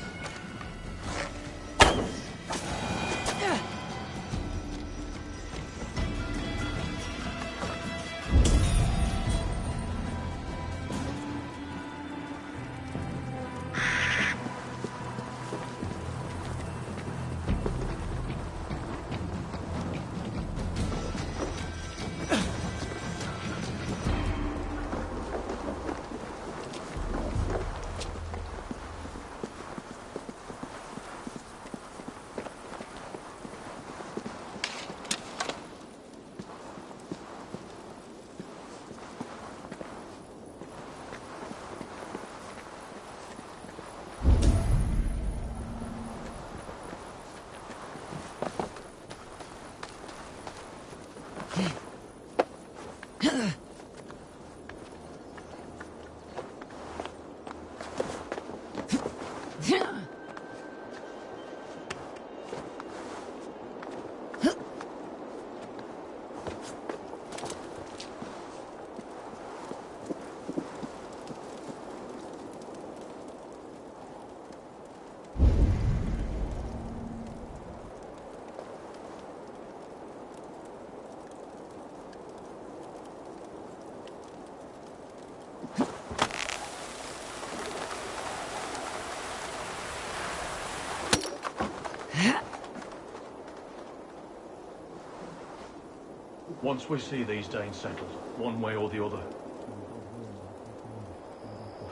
Once we see these Danes settled, one way or the other,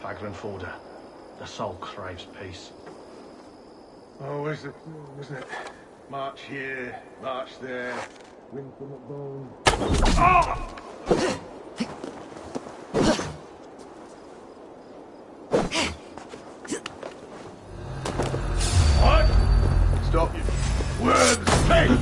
Fagler Forder, the soul craves peace. Oh, isn't it? March here, march there. Win from a bone. Oh! What? Stop you. Words, hey!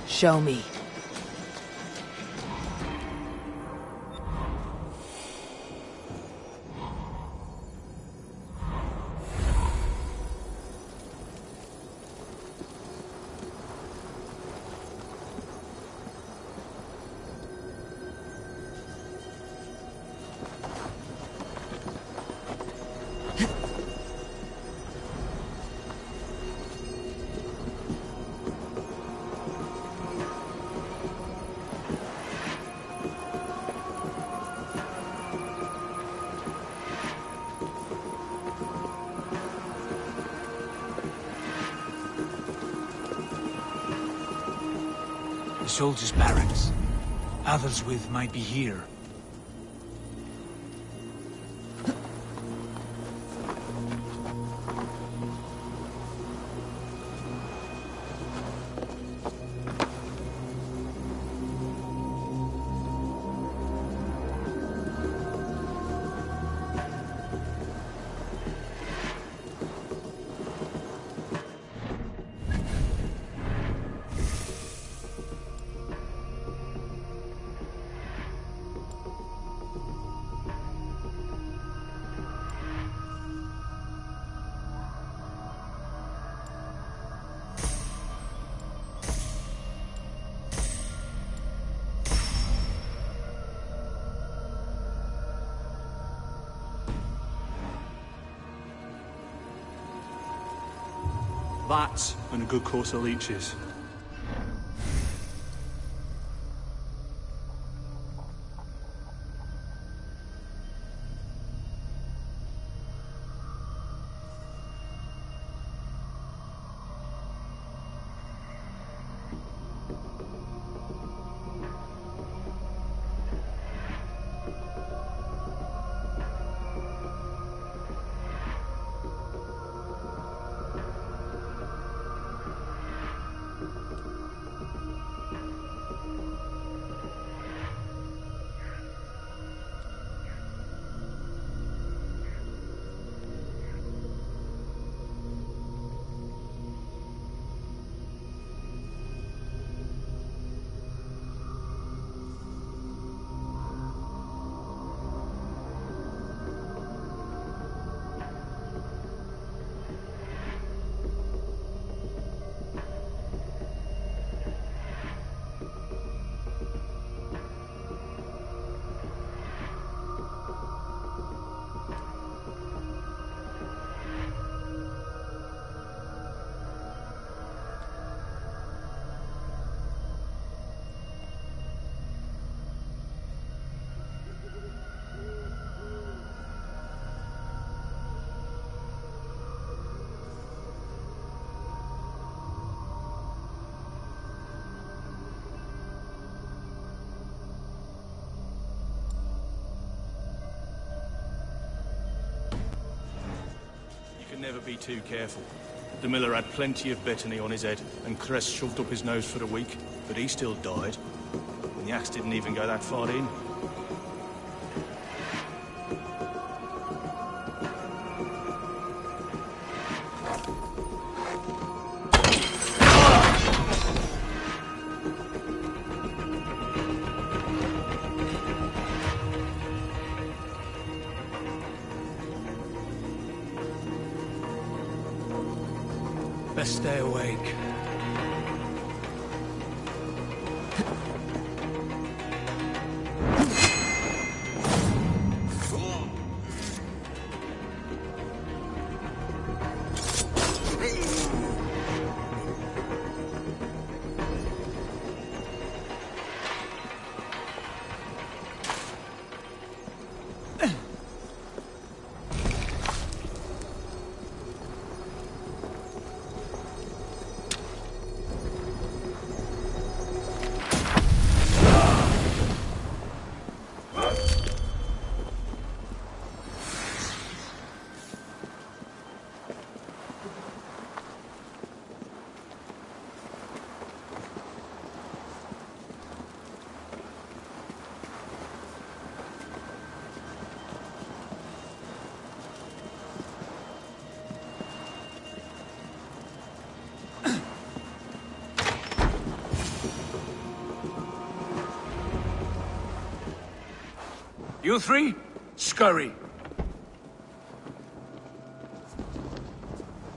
Show me. The soldiers' barracks. Others with might be here. That and a good course of leeches. be too careful. The miller had plenty of betony on his head, and Crest shoved up his nose for a week, but he still died. And the axe didn't even go that far in. Best stay awake. You three, scurry.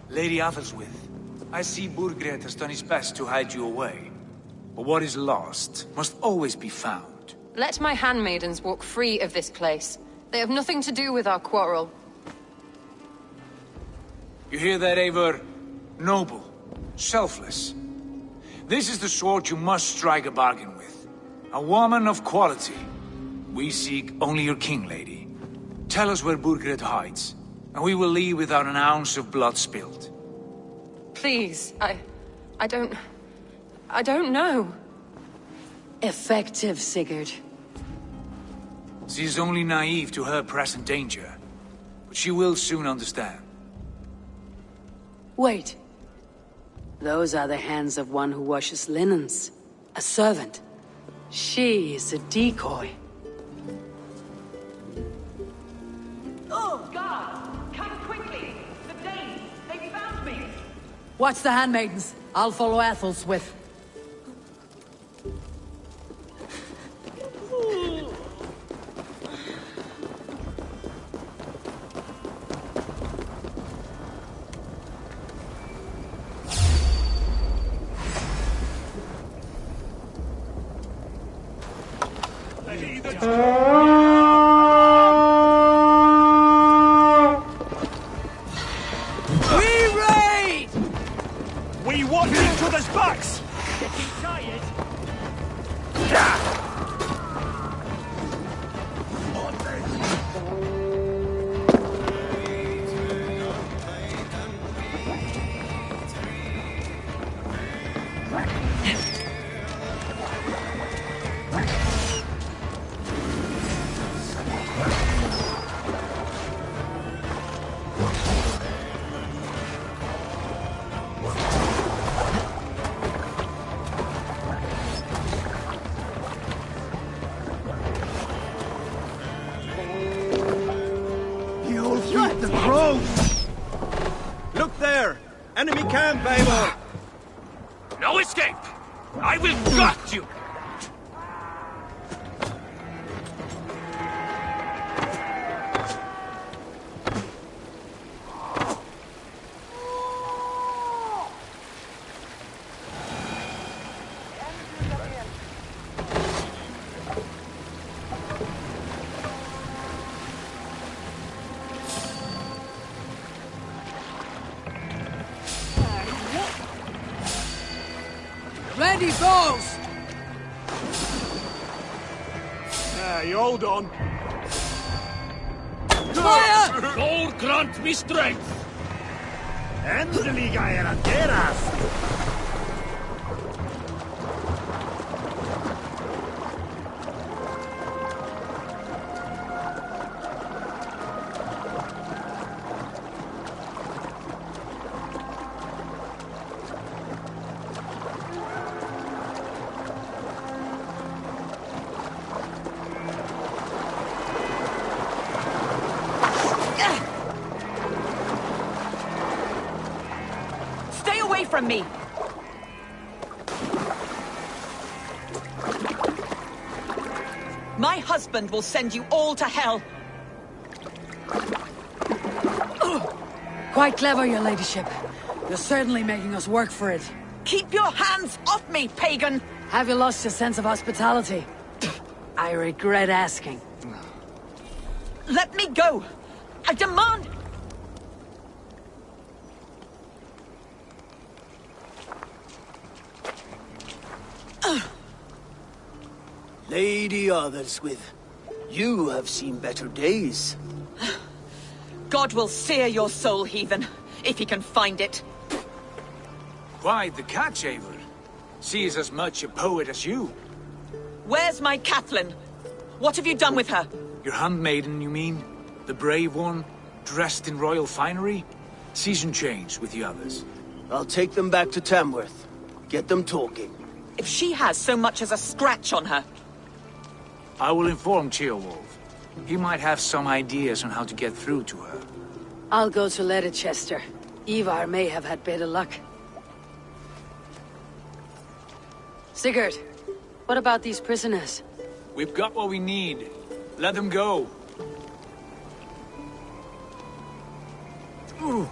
Lady Athelstwith, I see Burgred has done his best to hide you away. But what is lost must always be found. Let my handmaidens walk free of this place. They have nothing to do with our quarrel. You hear that, Eivor? Noble, selfless. This is the sword you must strike a bargain with. A woman of quality. We seek only your king, lady. Tell us where Burgred hides, and we will leave without an ounce of blood spilled. Please, I don't know. Effective, Sigurd. She is only naive to her present danger, but she will soon understand. Wait. Those are the hands of one who washes linens. A servant. She is a decoy. Oh, God! Come quickly! The Danes! They found me! Watch the handmaidens. I'll follow Athelstwith. We walked into the box! The crows! Look there! Enemy camp, Eivor! No escape! I will gut you! Ready, bows! You hold on. Fire! Lord grant me strength! Endeliga eranderas! from me! My husband will send you all to hell! Quite clever, your ladyship. You're certainly making us work for it. Keep your hands off me, pagan! Have you lost your sense of hospitality? I regret asking. Let me go! I demand... Lady Otherswith, you have seen better days. God will sear your soul, heathen, if he can find it. Quite the catch, Eivor. She's as much a poet as you. Where's my Catelyn? What have you done with her? Your handmaiden, you mean? The brave one, dressed in royal finery? Season change with the others. I'll take them back to Tamworth. Get them talking. If she has so much as a scratch on her... I will inform Ceolwulf. He might have some ideas on how to get through to her. I'll go to Leicester. Ivar may have had better luck. Sigurd, what about these prisoners? We've got what we need. Let them go. Ooh.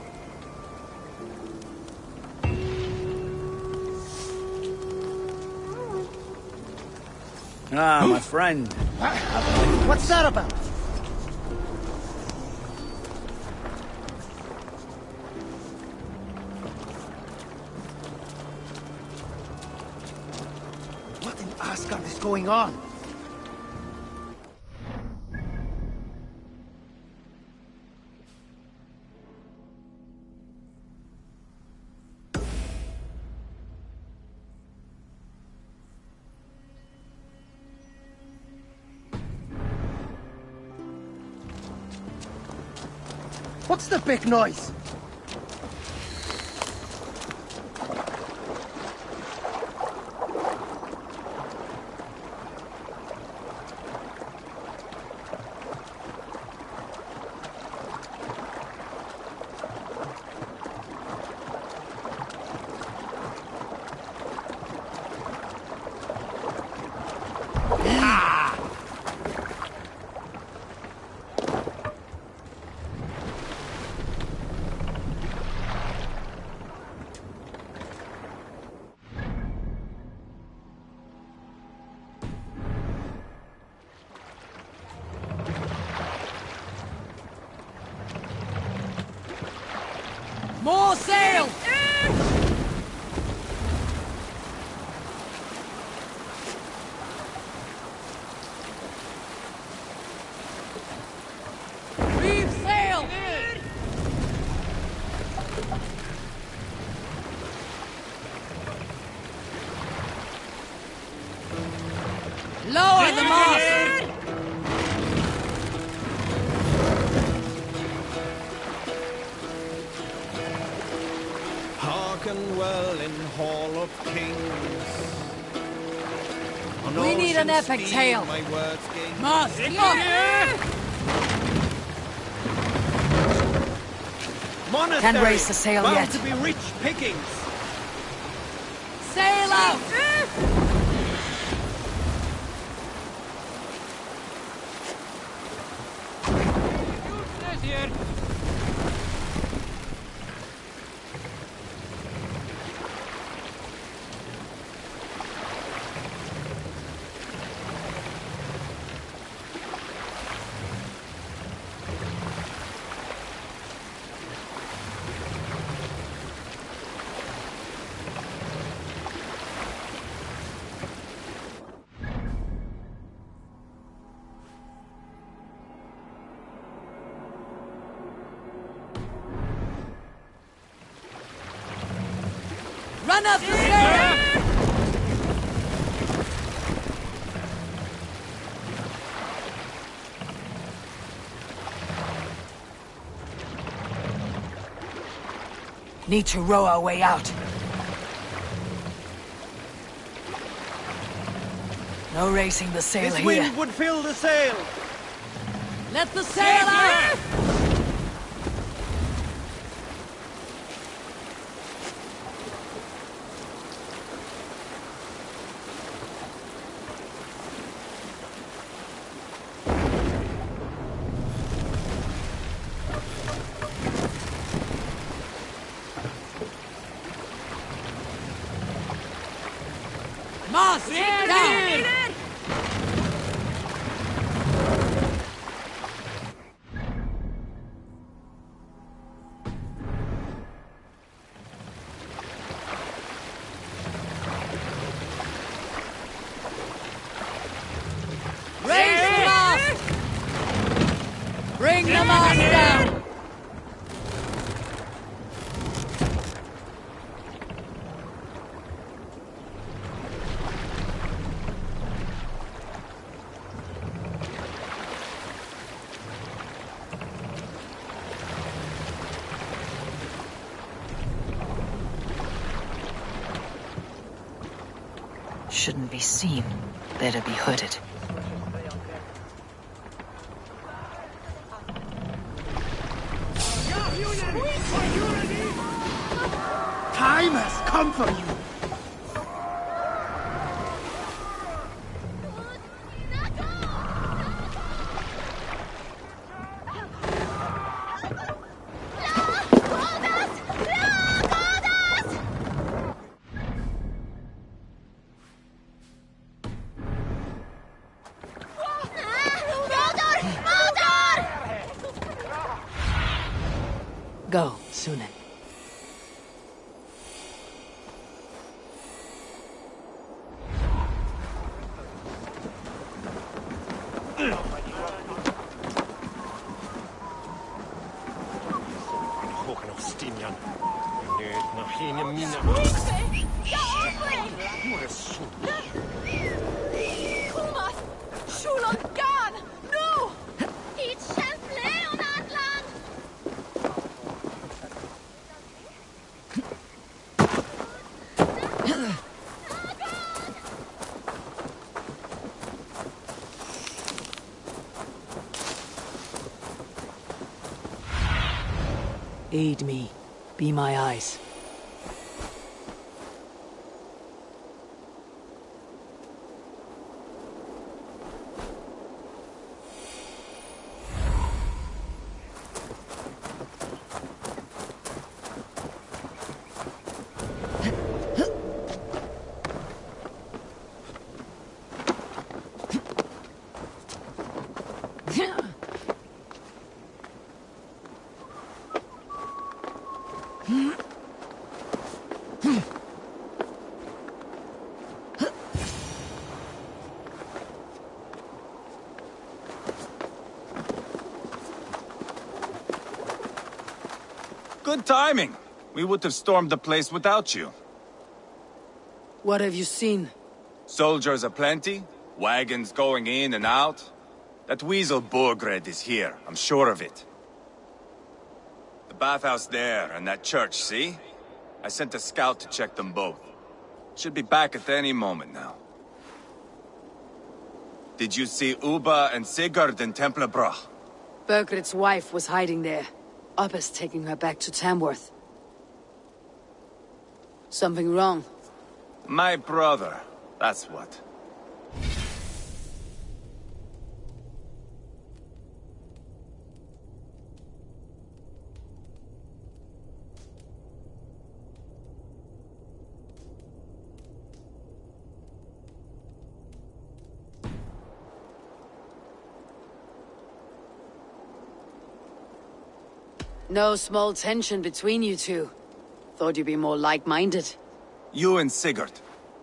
Ah, my friend. What's that about? What in Asgard is going on? What's the big noise? More sail! Reef sail! Lower the mast! Hearken well in Hall of Kings. On We need an ocean's epic speed, tale. My words gain Mast Monastery, Can't raise the sail bound yet. to be rich pickings. Sail out! Run up the stairs! Need to row our way out. No racing the sail This here. wind would fill the sail. Let the sail out! Moss! Down! Raise the mast! Bring the mast down! Shouldn't be seen. Better be hooded. Time has come for you. Go, Sunan. Aid me. Be my eyes. Good timing. We would have stormed the place without you. What have you seen? Soldiers aplenty, wagons going in and out. That weasel Borgred is here, I'm sure of it. The bathhouse there and that church, see? I sent a scout to check them both. Should be back at any moment now. Did you see Uba and Sigurd in Templebrach? Bergred's wife was hiding there. Upper's taking her back to Tamworth. Something wrong? My brother, that's what. No small tension between you two. Thought you'd be more like-minded. You and Sigurd,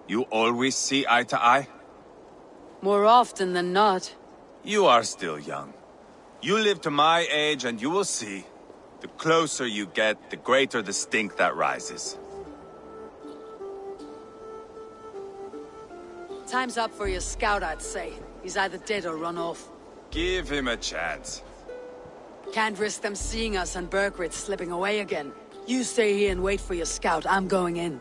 you always see eye to eye? More often than not. You are still young. You live to my age and you will see. The closer you get, the greater the stink that rises. Time's up for your scout, I'd say. He's either dead or run off. Give him a chance. Can't risk them seeing us and Bergred slipping away again. You stay here and wait for your scout. I'm going in.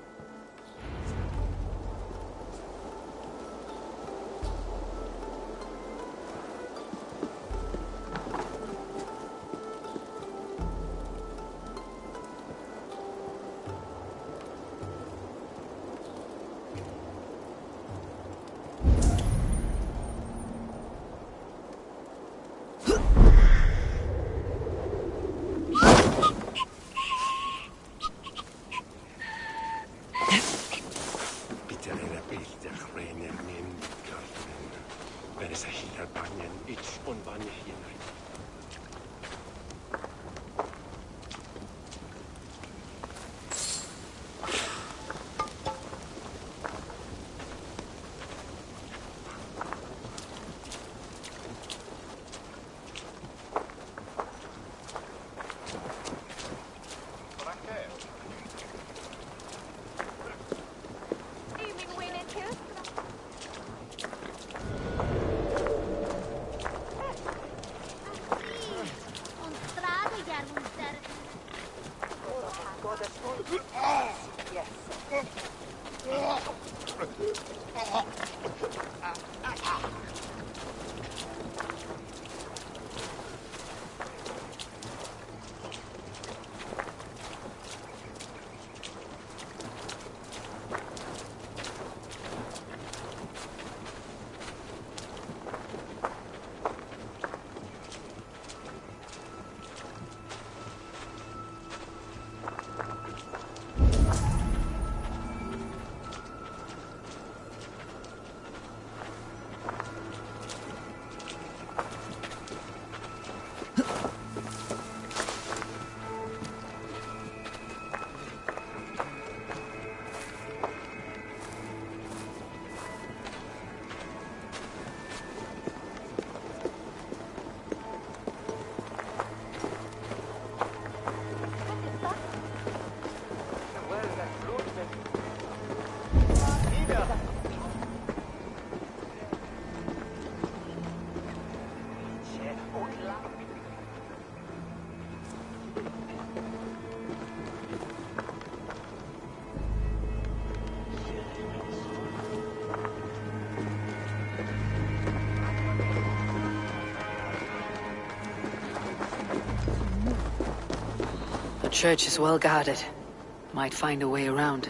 The church is well guarded. Might find a way around.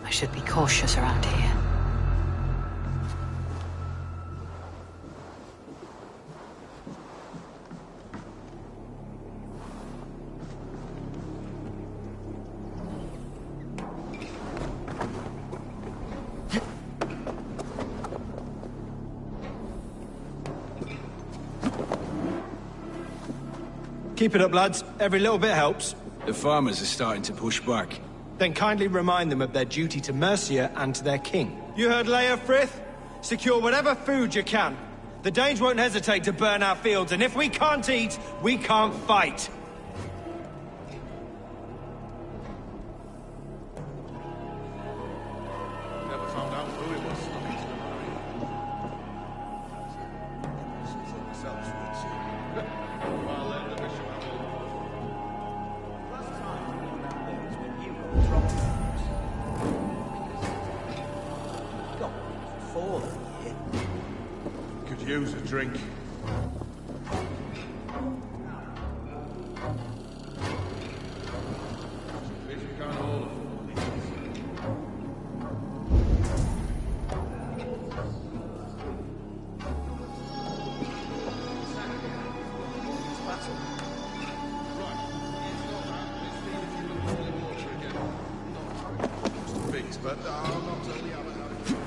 I should be cautious around here. Keep it up, lads. Every little bit helps. The farmers are starting to push back. Then kindly remind them of their duty to Mercia and to their king. You heard Leia, Frith? Secure whatever food you can. The Danes won't hesitate to burn our fields, and if we can't eat, we can't fight. Never found out who it was. Could use a drink. But I'll not tell the other how it is.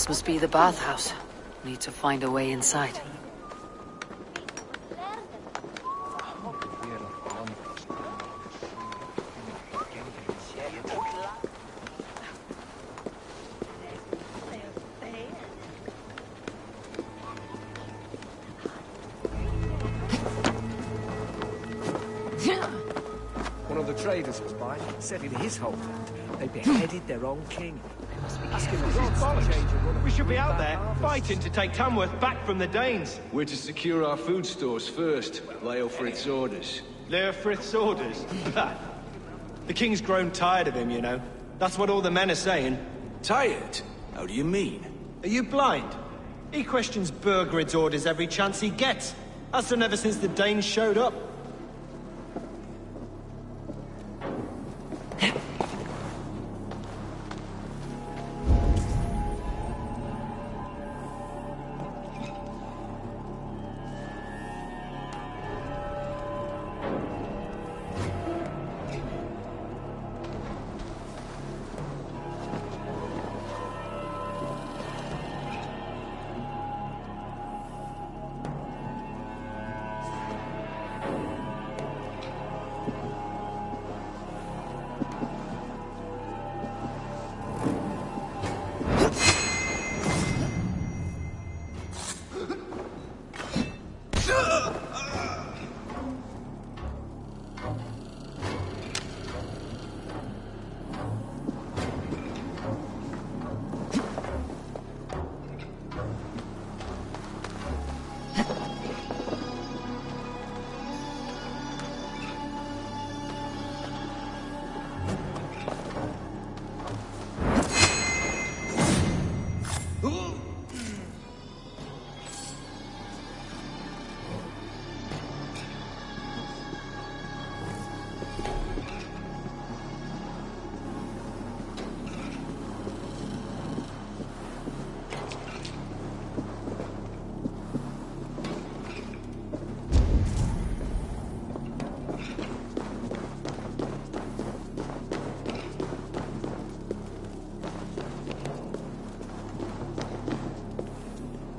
This must be the bathhouse. Need to find a way inside. One of the traders was by, said in his homeland, they beheaded their own king. They must be asking the gods to change a run of We should be out there, harvest. fighting to take Tamworth back from the Danes. We're to secure our food stores first, Leofrith's orders. Leofrith's orders? The king's grown tired of him, you know. That's what all the men are saying. Tired? How do you mean? Are you blind? He questions Burgred's orders every chance he gets. Has done ever since the Danes showed up.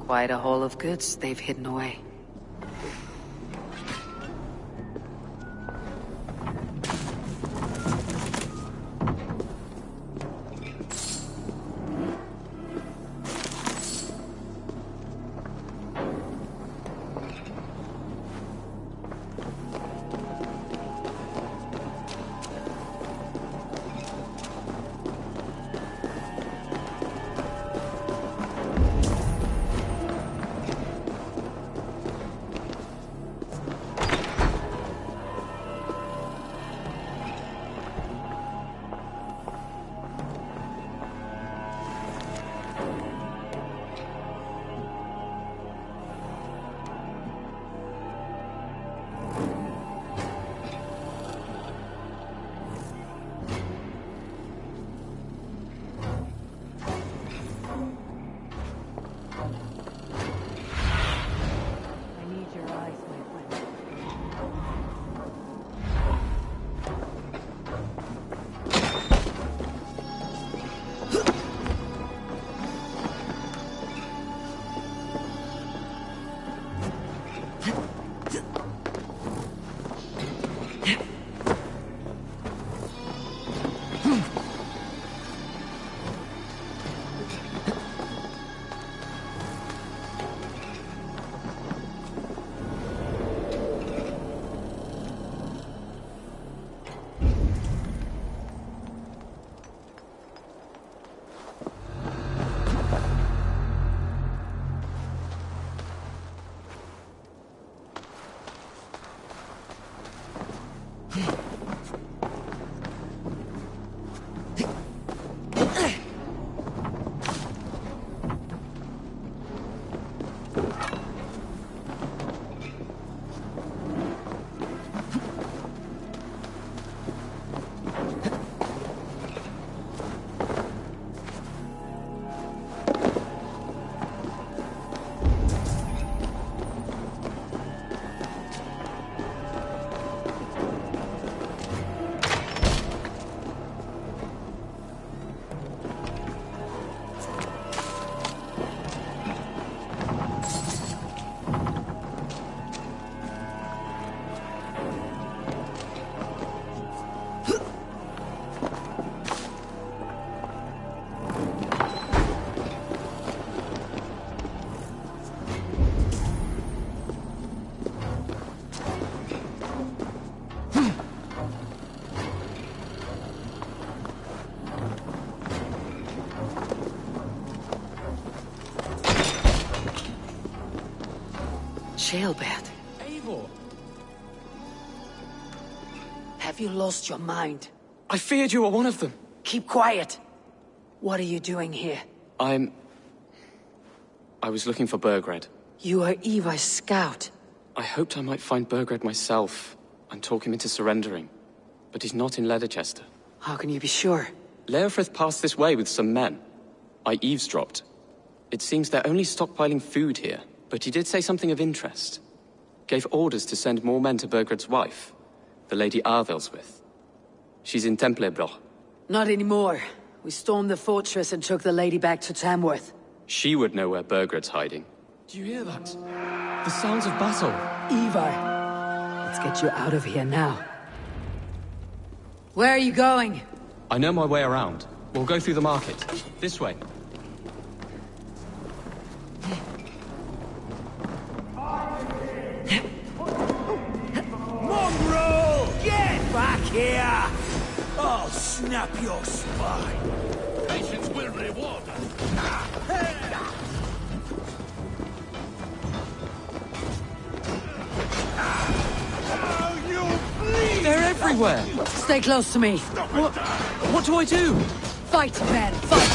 Quite a haul of goods they've hidden away. Jailbird. Eivor! Have you lost your mind? I feared you were one of them. Keep quiet. What are you doing here? I was looking for Burgred. You are Eva's scout. I hoped I might find Burgred myself and talk him into surrendering. But he's not in Leicester. How can you be sure? Leofrith passed this way with some men. I eavesdropped. It seems they're only stockpiling food here, but he did say something of interest. Gave orders to send more men to Burgred's wife, the Lady Arvelswith. She's in Templebroch. Not anymore. We stormed the fortress and took the lady back to Tamworth. She would know where Burgred's hiding. Do you hear that? The sounds of battle. Ivar, let's get you out of here now. Where are you going? I know my way around. We'll go through the market. This way. Mongrel! Get back here! I'll snap your spine! Patience will reward us! They're everywhere! Stay close to me. What do I do? Fight, man, fight!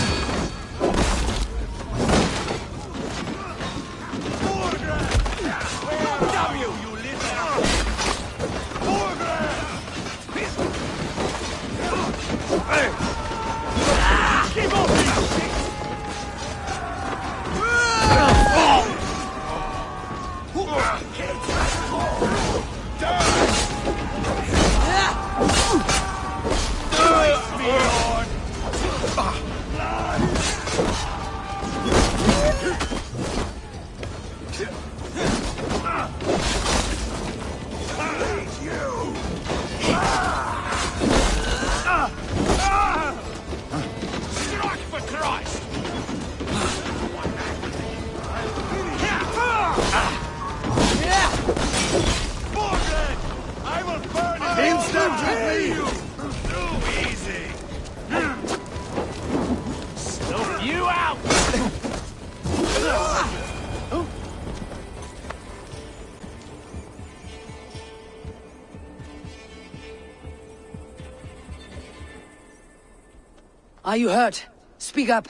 Are you hurt? Speak up.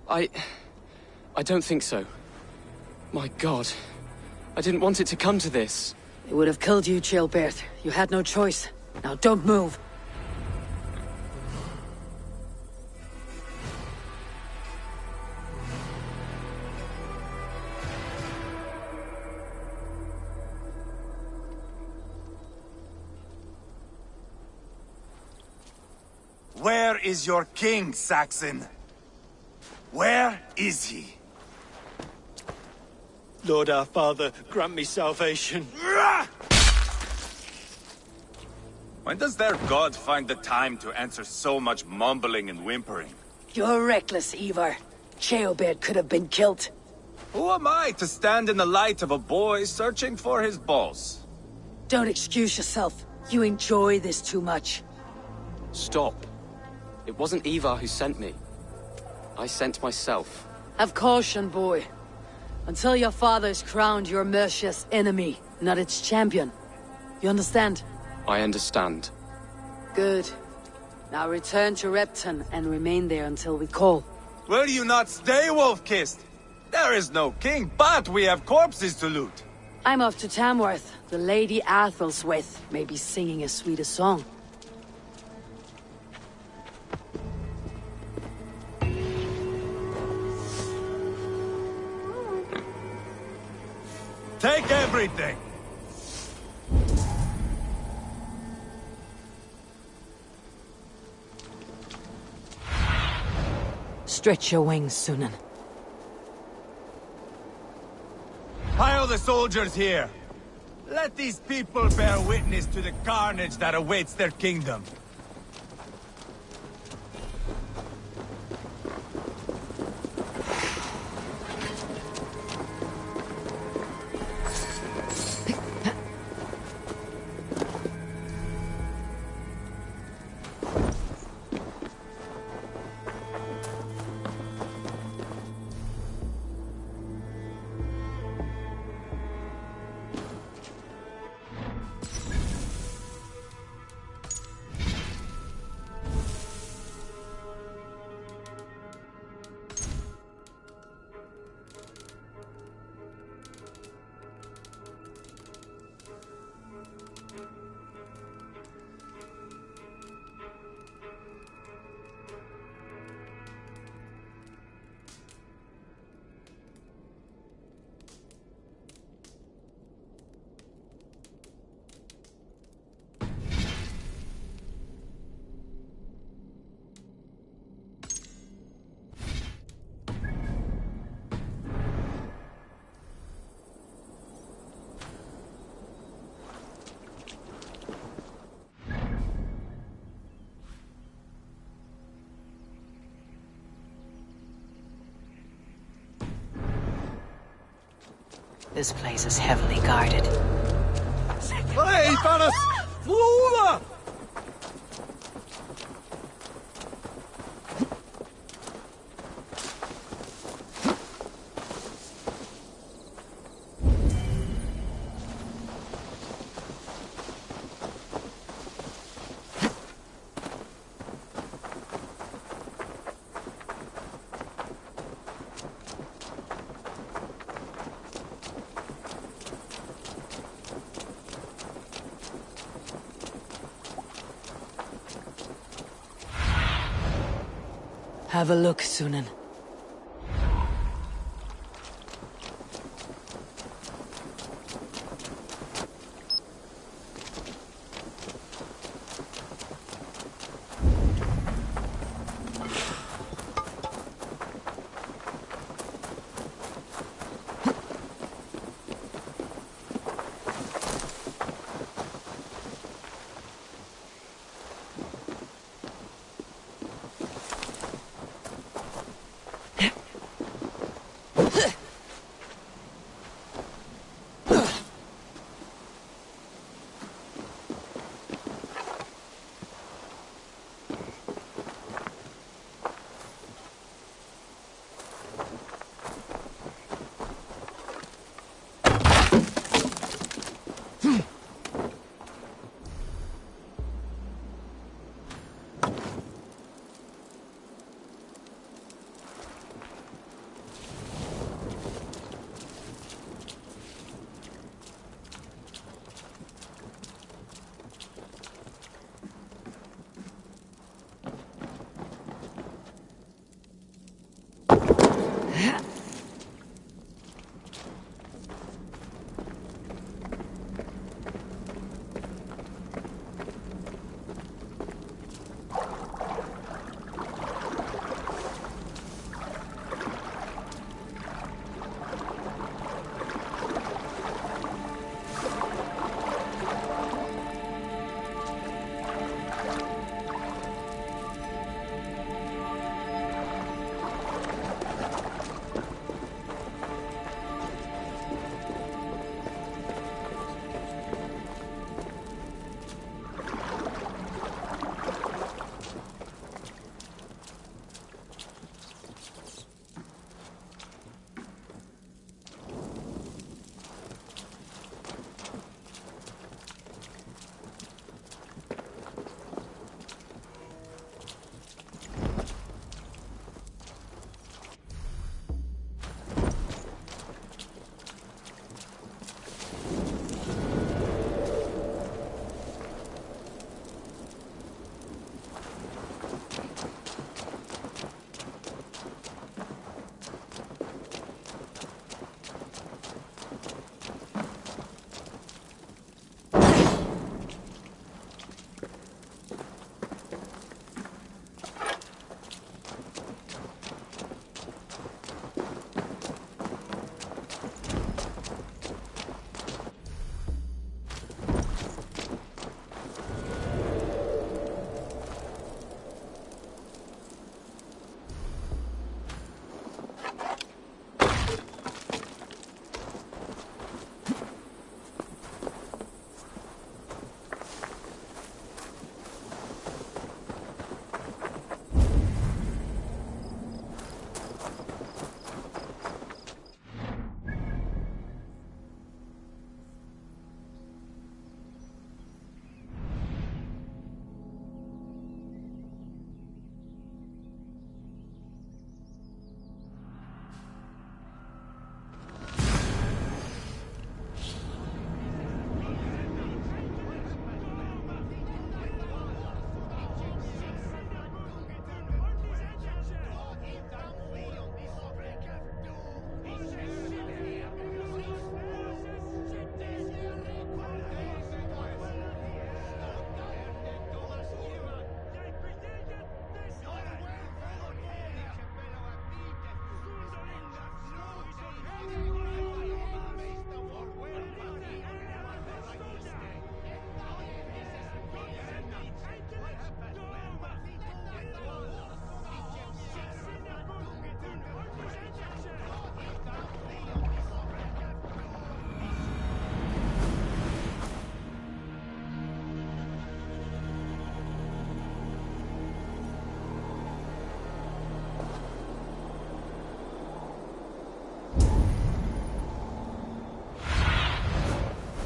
I don't think so. My God. I didn't want it to come to this. It would have killed you, Jailbird. You had no choice. Now don't move. Where is your king, Saxon? Where is he? Lord our Father, grant me salvation. When does their god find the time to answer so much mumbling and whimpering? You're reckless, Ivar. Jailbird could have been killed. Who am I to stand in the light of a boy searching for his balls? Don't excuse yourself. You enjoy this too much. Stop. It wasn't Ivar who sent me. I sent myself. Have caution, boy. Until your father is crowned your Mercia's enemy, not its champion. You understand? I understand. Good. Now return to Repton and remain there until we call. Will you not stay, Wolf-Kissed? There is no king, but we have corpses to loot. I'm off to Tamworth. The Lady Arvelswith may be singing a sweeter song. Take everything! Stretch your wings, Sunan. Pile the soldiers here. Let these people bear witness to the carnage that awaits their kingdom. This place is heavily guarded. Hey, fellas! Flora! Have a look, Sunan.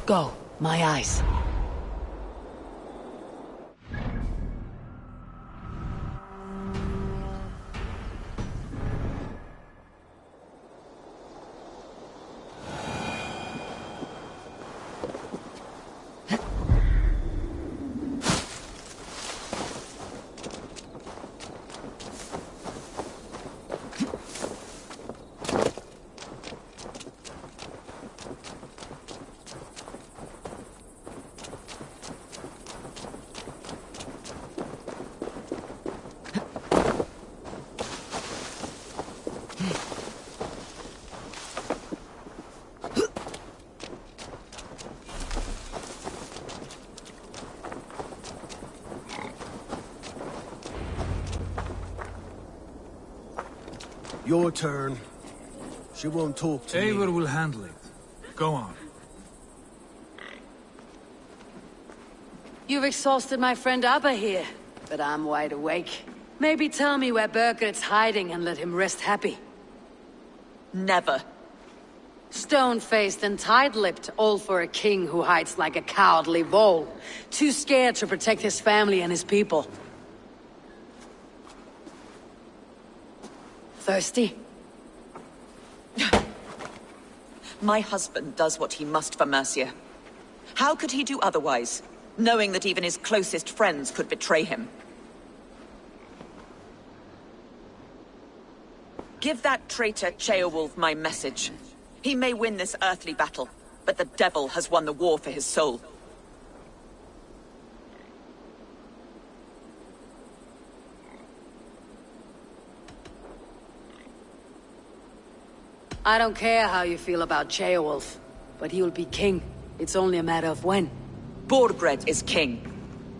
Go, my eyes. Your turn. She won't talk to me. Eivor will handle it. Go on. You've exhausted my friend Abba here, but I'm wide awake. Maybe tell me where Burgred's hiding and let him rest happy. Never. Stone-faced and tight-lipped, all for a king who hides like a cowardly vole. Too scared to protect his family and his people. Thirsty? My husband does what he must for Mercia. How could he do otherwise, knowing that even his closest friends could betray him? Give that traitor Ceolwulf my message. He may win this earthly battle, but the devil has won the war for his soul. I don't care how you feel about Ceolwulf, but he will be king. It's only a matter of when. Borgred is king.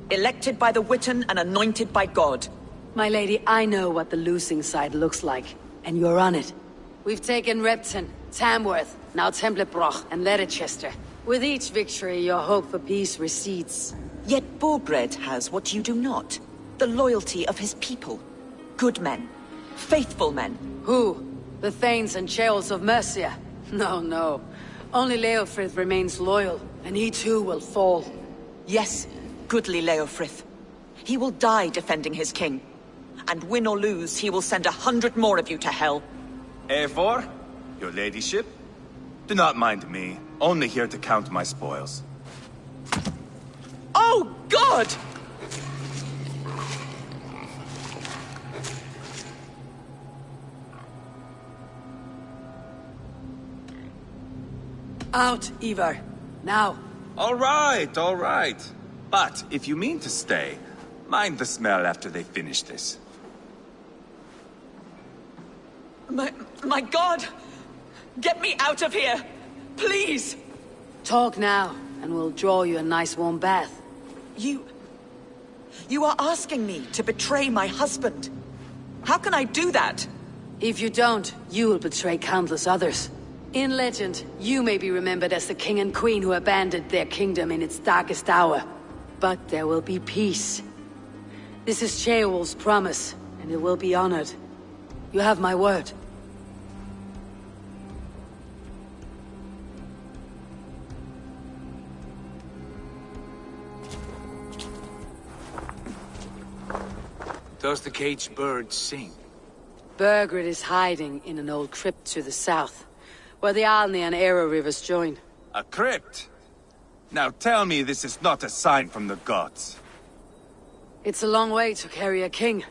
Elected by the Witan and anointed by God. My lady, I know what the losing side looks like, and you're on it. We've taken Repton, Tamworth, now Templebroch, and Leicester. With each victory, your hope for peace recedes. Yet Borgred has what you do not. The loyalty of his people. Good men. Faithful men. Who? The Thanes and Ceolls of Mercia? No, no. Only Leofrith remains loyal, and he too will fall. Yes, goodly Leofrith. He will die defending his king. And win or lose, he will send 100 more of you to hell. Eivor, your ladyship? Do not mind me. Only here to count my spoils. Oh, God! Out, Ivar. Now. All right. But if you mean to stay, mind the smell after they finish this. My God! Get me out of here! Please! Talk now, and we'll draw you a nice warm bath. You are asking me to betray my husband. How can I do that? If you don't, you will betray countless others. In legend, you may be remembered as the king and queen who abandoned their kingdom in its darkest hour. But there will be peace. This is Ceolwulf's promise, and it will be honored. You have my word. Does the caged bird sing? Burgred is hiding in an old crypt to the south, where the Alni and Era rivers join. A crypt? Now tell me this is not a sign from the gods. It's a long way to carry a king.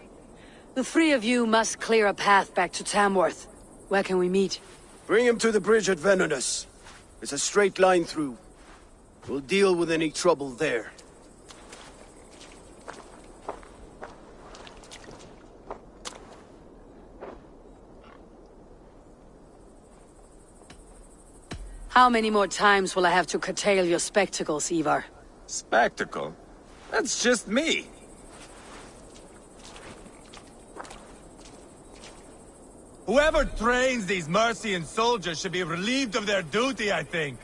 The three of you must clear a path back to Tamworth. Where can we meet? Bring him to the bridge at Venonus. It's a straight line through. We'll deal with any trouble there. How many more times will I have to curtail your spectacles, Ivar? Spectacle? That's just me. Whoever trains these Mercian soldiers should be relieved of their duty, I think.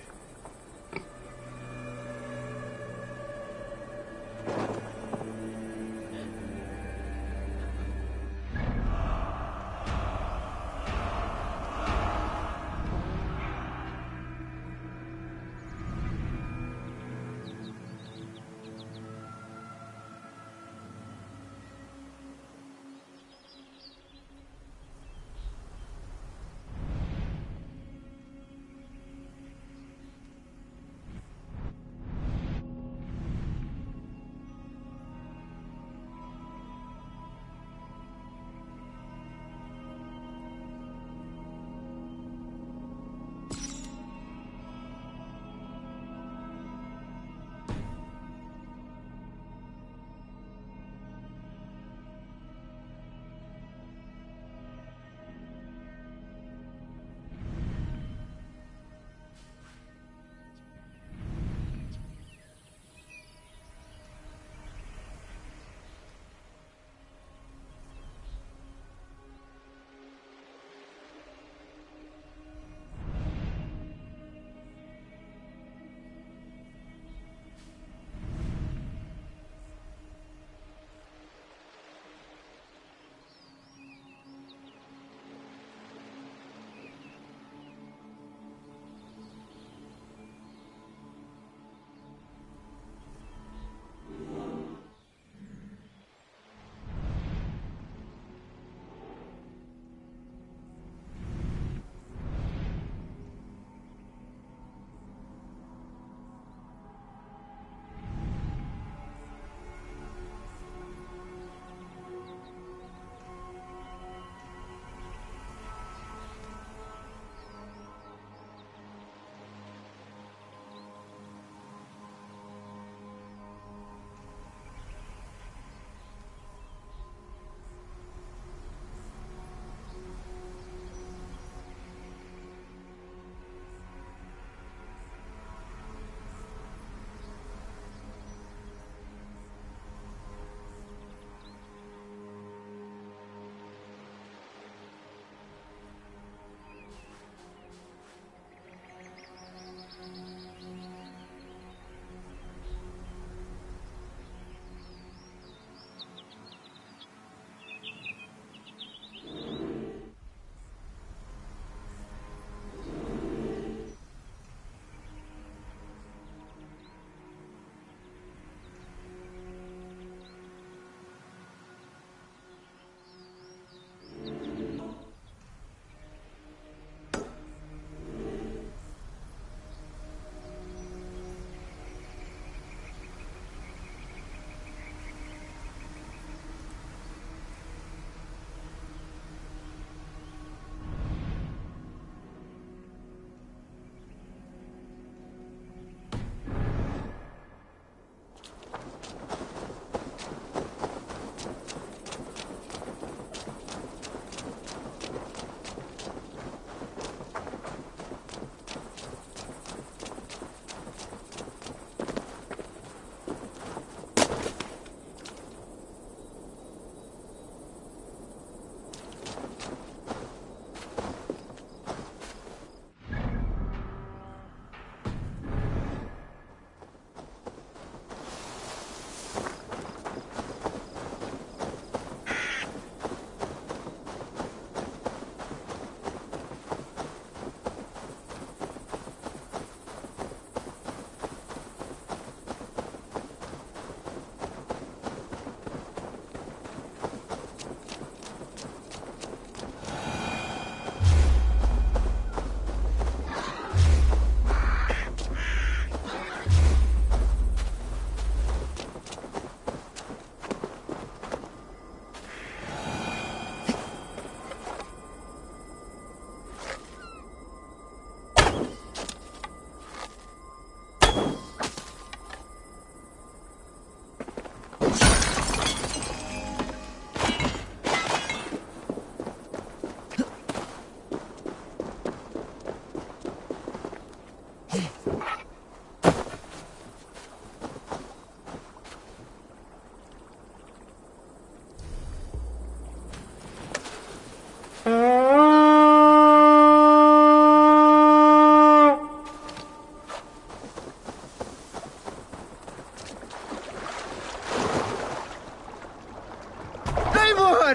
Eivor!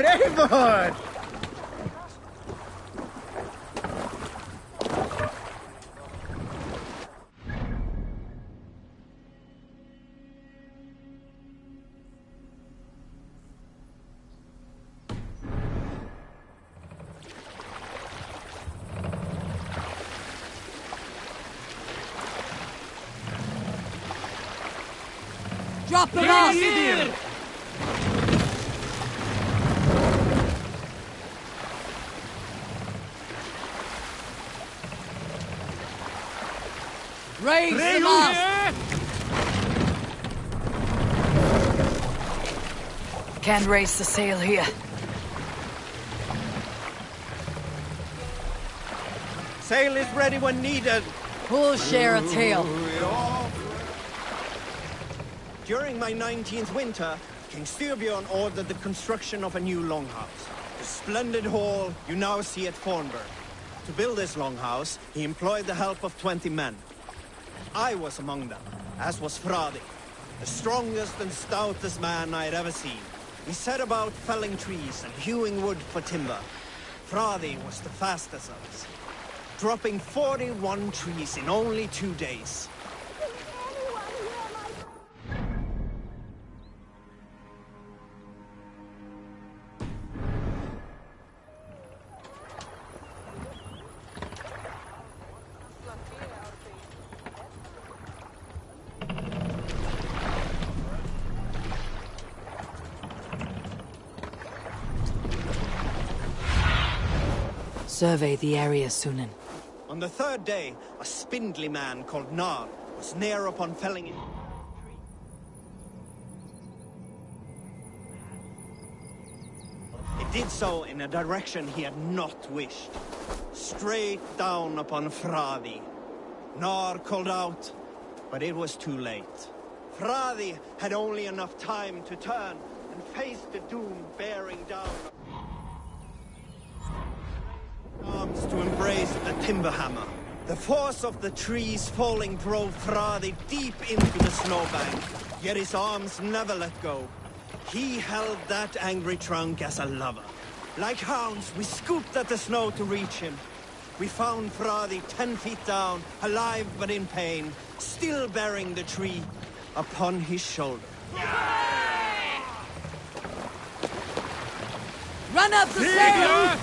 Eivor! Drop the mask! Raise the mast! Can't raise the sail here. Sail is ready when needed. Who'll share a tale? During my 19th winter, King Styrbjörn ordered the construction of a new longhouse. The splendid hall you now see at Fornburg. To build this longhouse, he employed the help of 20 men. I was among them, as was Fradi, the strongest and stoutest man I had ever seen. We set about felling trees and hewing wood for timber. Fradi was the fastest of us, dropping 41 trees in only 2 days. Survey the area, Sunan. On the third day, a spindly man called Nar was near upon felling it. It did so in a direction he had not wished. Straight down upon Fradi. Nar called out, but it was too late. Fradi had only enough time to turn and face the doom bearing down. Arms to embrace the timber hammer. The force of the trees falling drove Fradi deep into the snowbank, yet his arms never let go. He held that angry trunk as a lover. Like hounds, we scooped at the snow to reach him. We found Fradi 10 feet down, alive but in pain, still bearing the tree upon his shoulder. Run up the sail!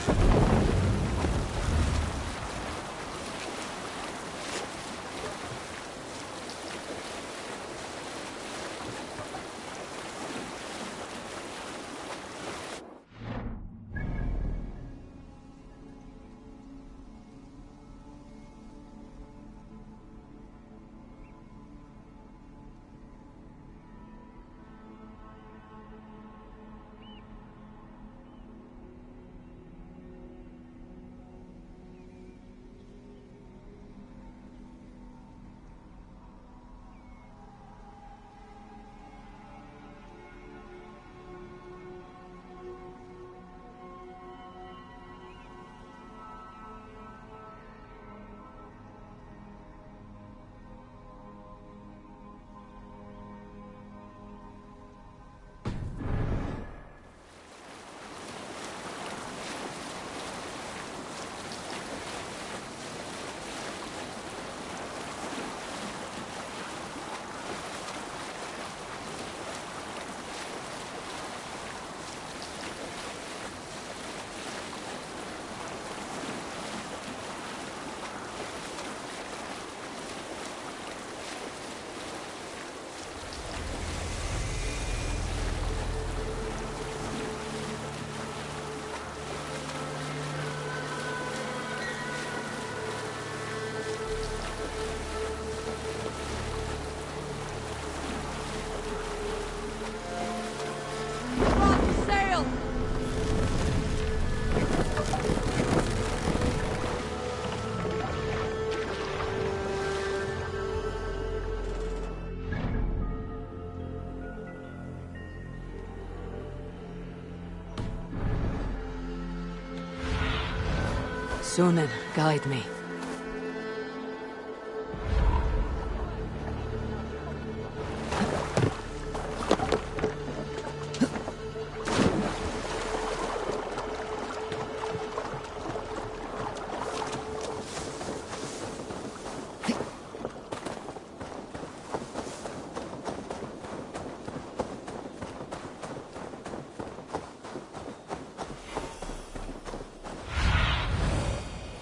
Sunan, guide me.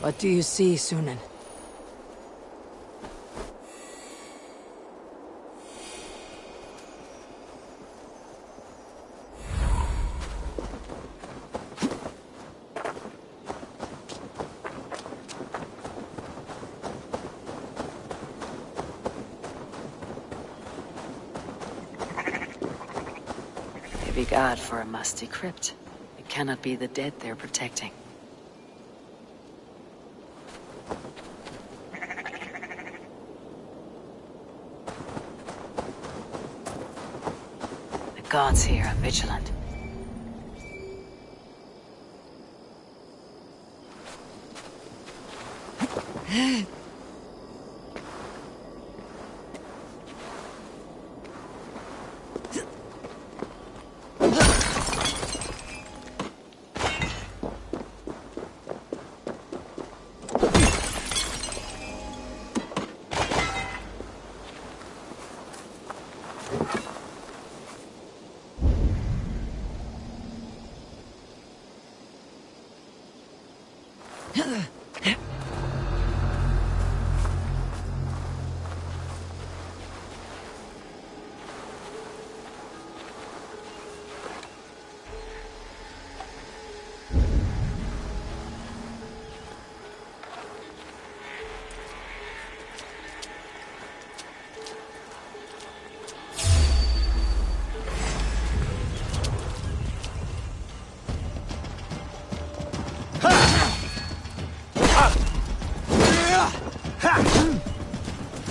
What do you see, Sunan? Heavy guard for a musty crypt. It cannot be the dead they're protecting. The gods here are vigilant.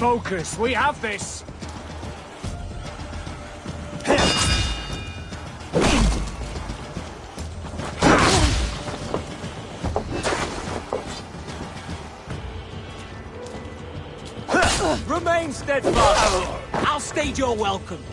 Focus, we have this! Remain steadfast! I'll stage your welcome.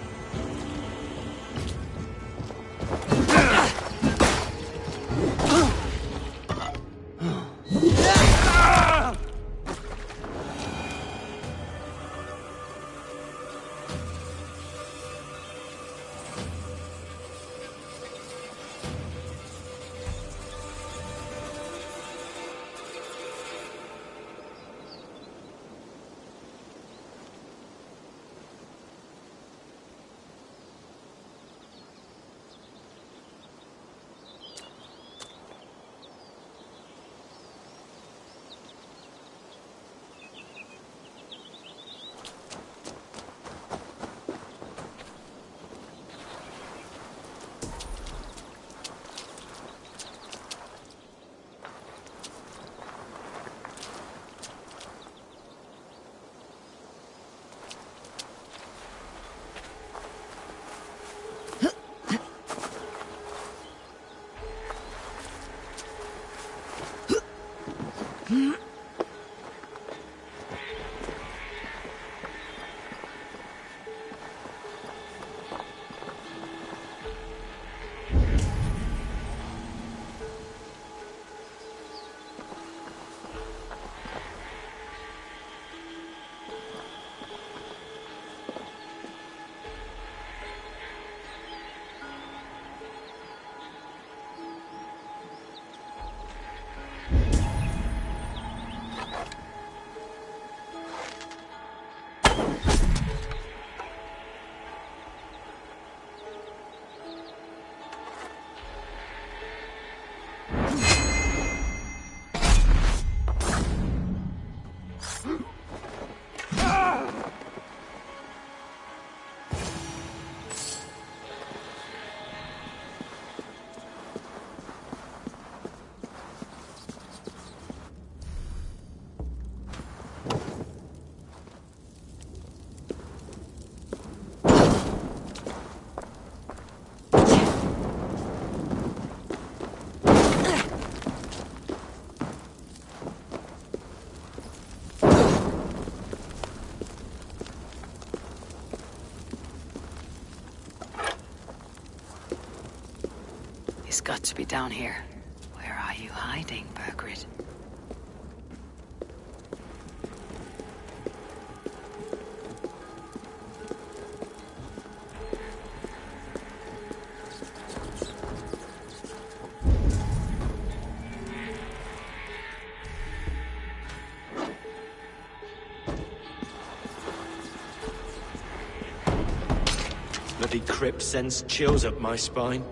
got to be down here. Where are you hiding, Birgit? Bloody crypt sends chills up my spine.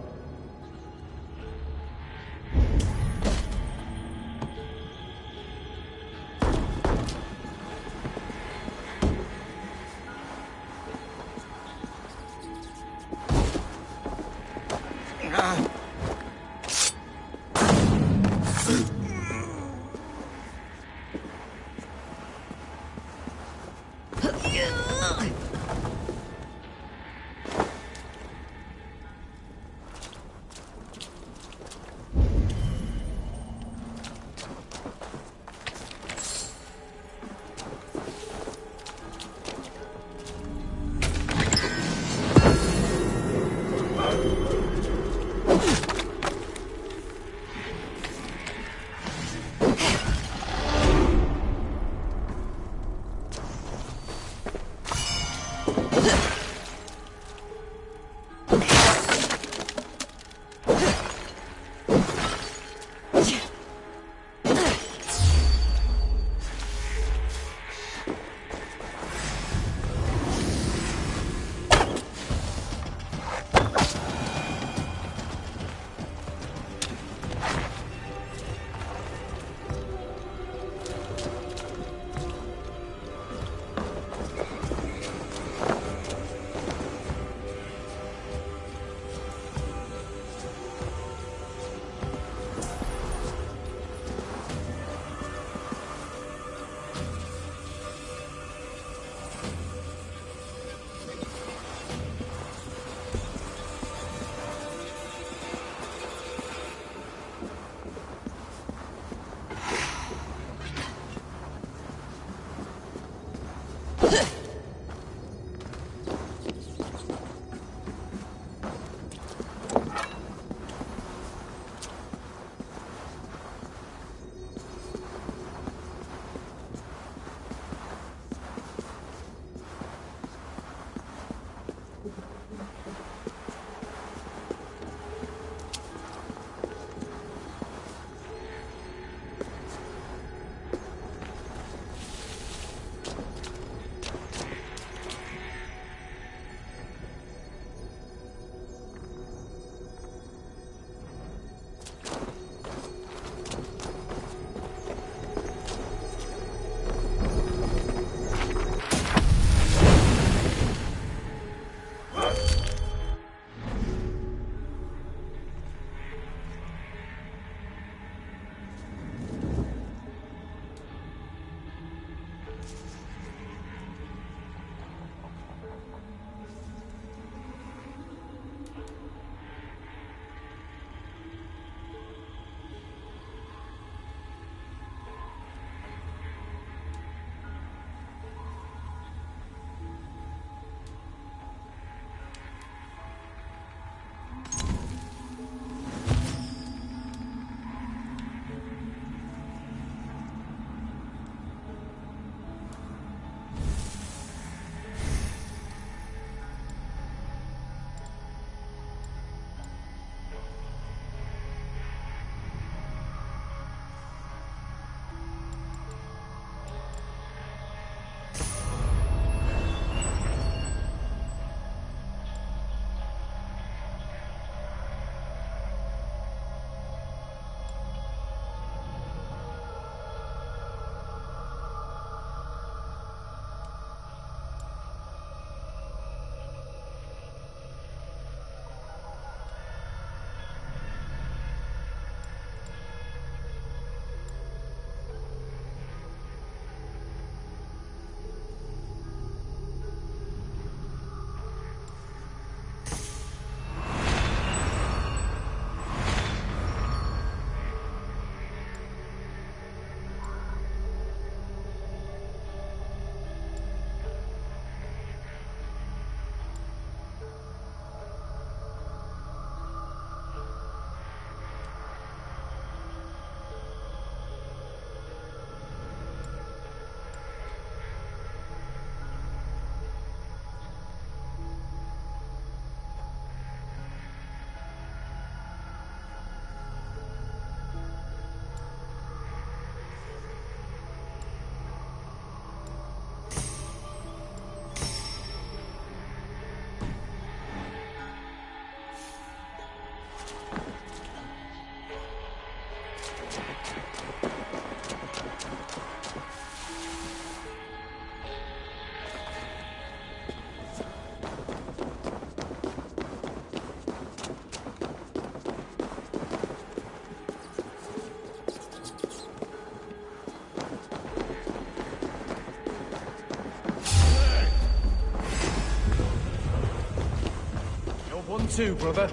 You too, brother.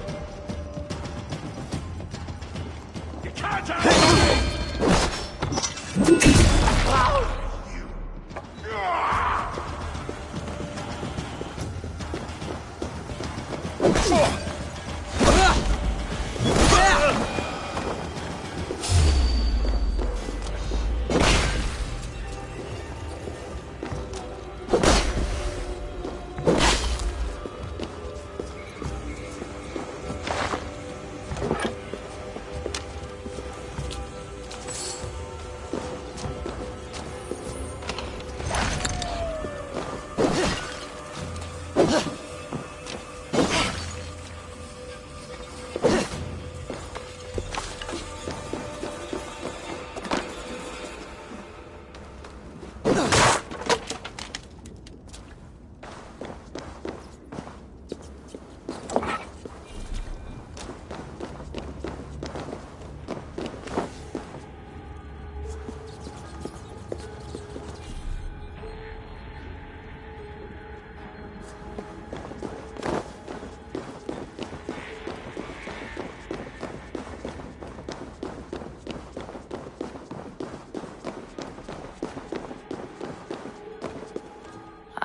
You can't have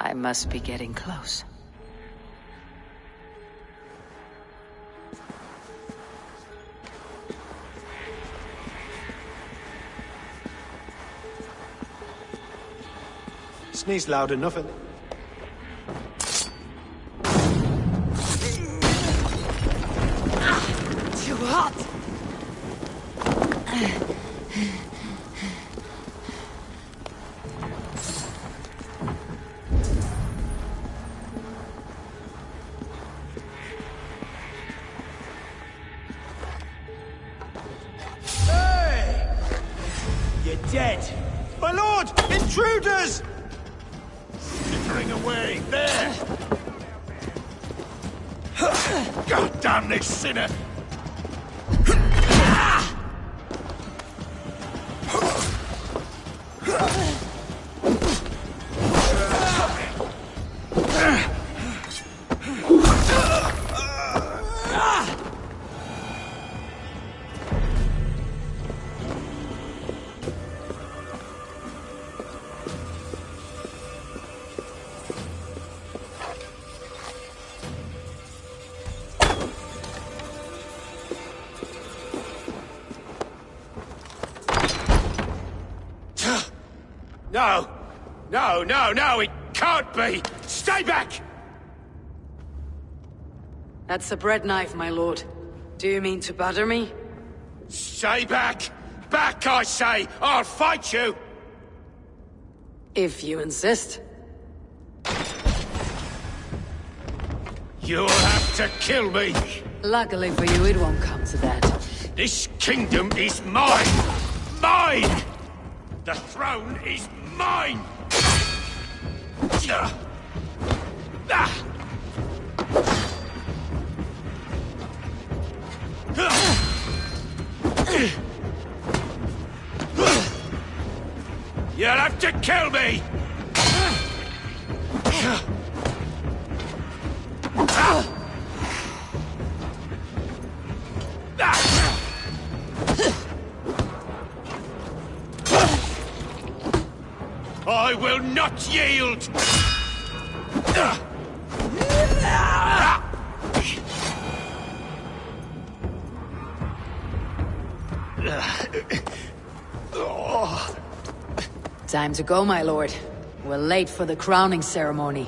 I must be getting close. Sneeze loud enough and... Too hot! You're dead! My lord! Intruders! Skittering away, there! God damn this sinner! No! No, no, no, it can't be! Stay back! That's a bread knife, my lord. Do you mean to batter me? Stay back! Back, I say! I'll fight you! If you insist. You'll have to kill me! Luckily for you, it won't come to that. This kingdom is mine! Mine! The throne is mine! You'll have to kill me! I will not yield! Time to go, my lord. We're late for the crowning ceremony.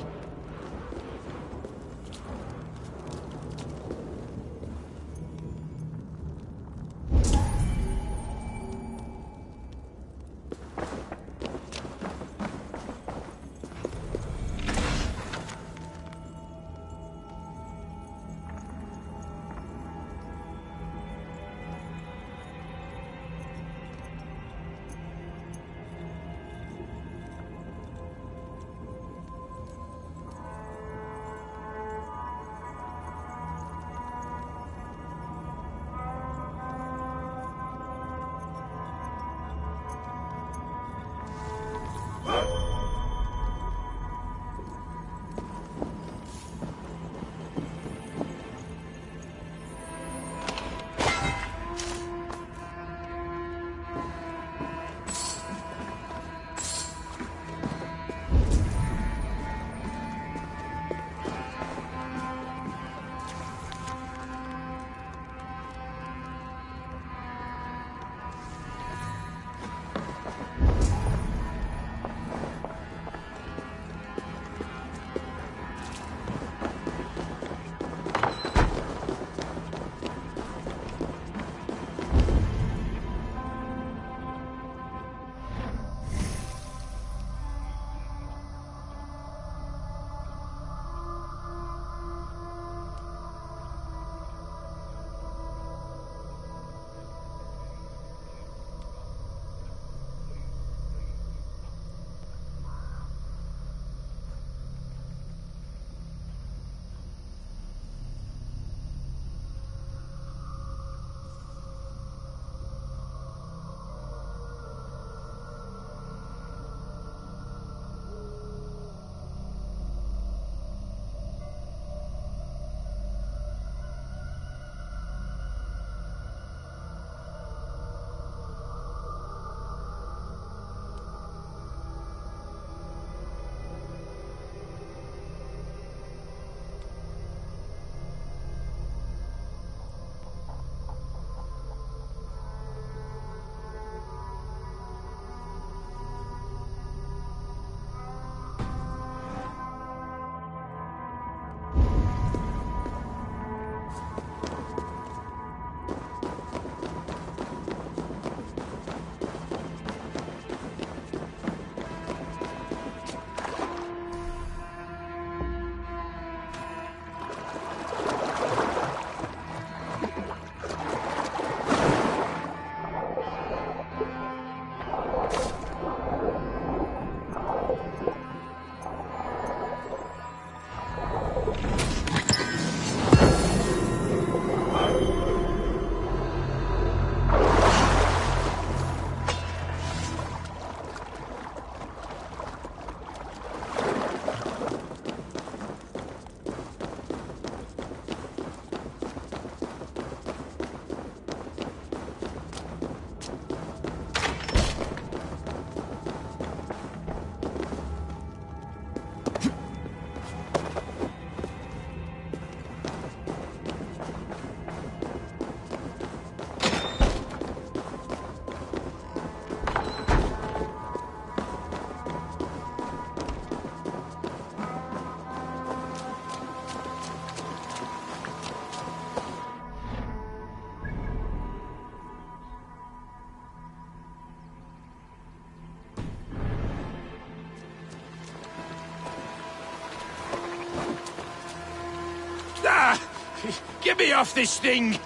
Get me off this thing!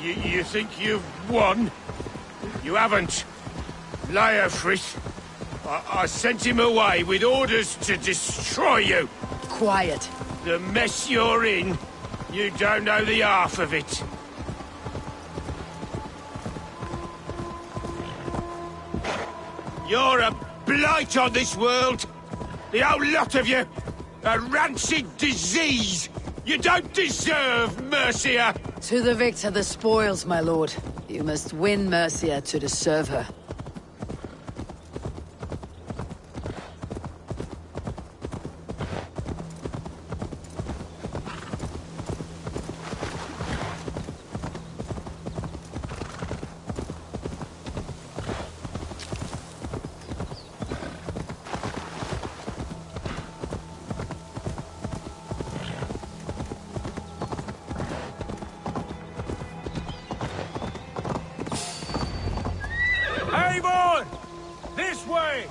You think you've won? You haven't. Leofrith. I sent him away with orders to destroy you. Quiet. The mess you're in, you don't know the half of it. You're a blight on this world. The whole lot of you. A rancid disease. You don't deserve Mercia. To the victor the spoils, my lord. You must win Mercia to deserve her. This way!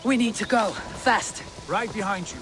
We need to go. Fast. Right behind you.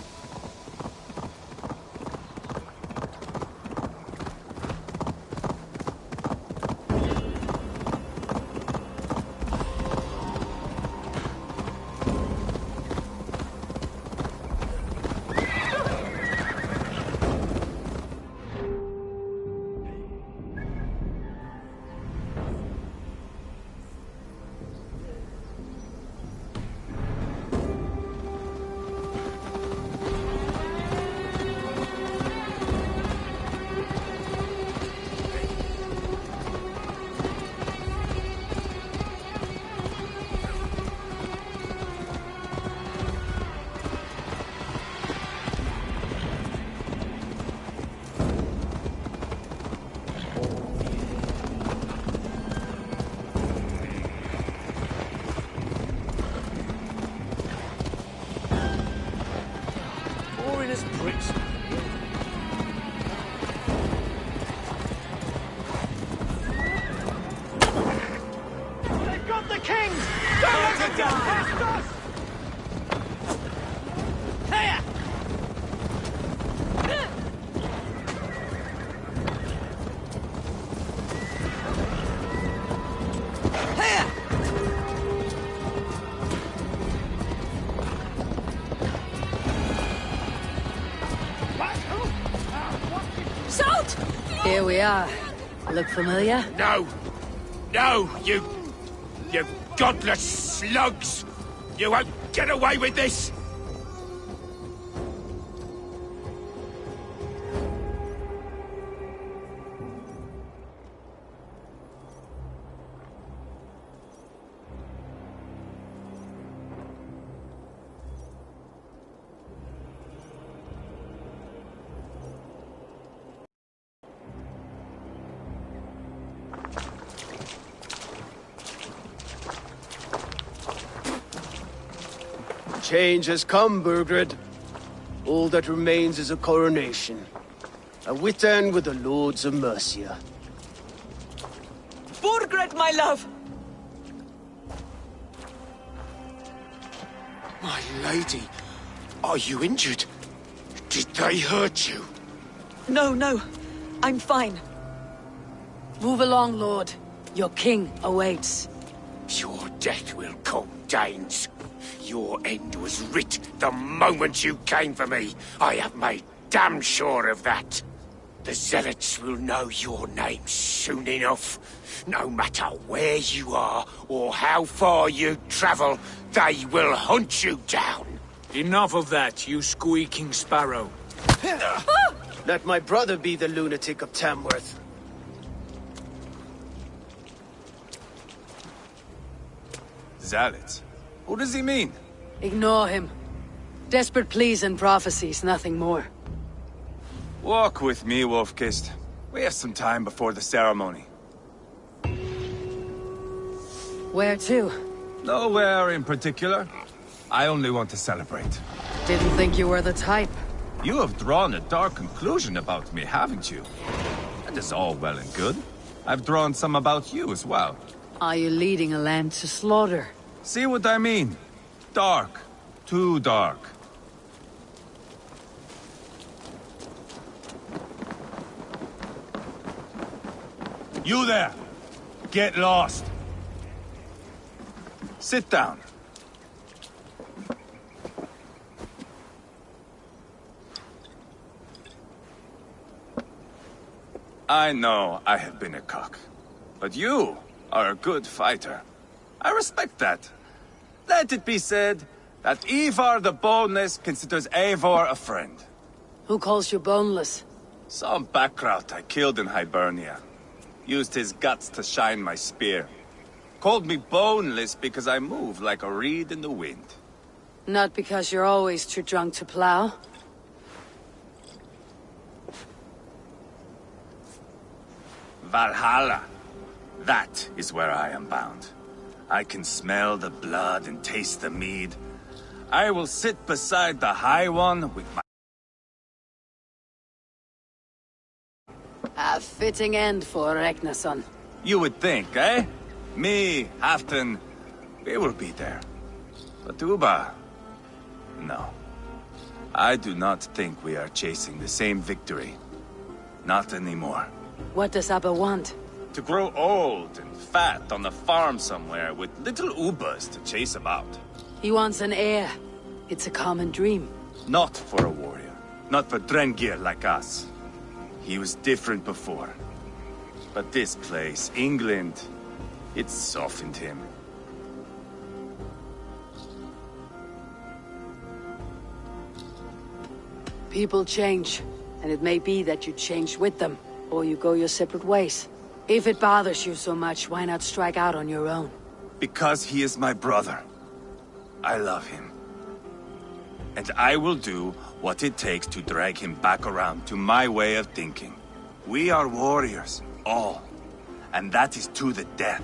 Pricks. They've got the king! Don't let them get past us! Here! Here we are. Look familiar? No! No, you godless slugs! You won't get away with this! Change has come, Burgred. All that remains is a coronation. A Witan with the Lords of Mercia. Burgred, my love! My lady, are you injured? Did they hurt you? No, no. I'm fine. Move along, Lord. Your king awaits. Your death will come, Danes. Your end was writ the moment you came for me. I have made damn sure of that. The Zealots will know your name soon enough. No matter where you are or how far you travel, they will hunt you down. Enough of that, you squeaking sparrow. Let my brother be the lunatic of Tamworth. Zealots? What does he mean? Ignore him. Desperate pleas and prophecies, nothing more. Walk with me, Wolfkist. We have some time before the ceremony. Where to? Nowhere in particular. I only want to celebrate. Didn't think you were the type. You have drawn a dark conclusion about me, haven't you? That is all well and good. I've drawn some about you as well. Are you leading a lamb to slaughter? See what I mean? Dark. Too dark. You there! Get lost! Sit down. I know I have been a cock, but you are a good fighter. I respect that. Let it be said that Ivar the Boneless considers Eivor a friend. Who calls you boneless? Some backrout I killed in Hibernia. Used his guts to shine my spear. Called me boneless because I move like a reed in the wind. Not because you're always too drunk to plow? Valhalla. That is where I am bound. I can smell the blood and taste the mead. I will sit beside the High One with my... A fitting end for Ragnarsson. You would think, eh? Me, Halfdan, we will be there. But Uba... No. I do not think we are chasing the same victory. Not anymore. What does Abba want? To grow old and fat on a farm somewhere with little Ubas to chase about. He wants an heir. It's a common dream. Not for a warrior. Not for Drengir like us. He was different before. But this place, England, it softened him. People change, and it may be that you change with them, or you go your separate ways. If it bothers you so much, why not strike out on your own? Because he is my brother. I love him. And I will do what it takes to drag him back around to my way of thinking. We are warriors, all. And that is to the death.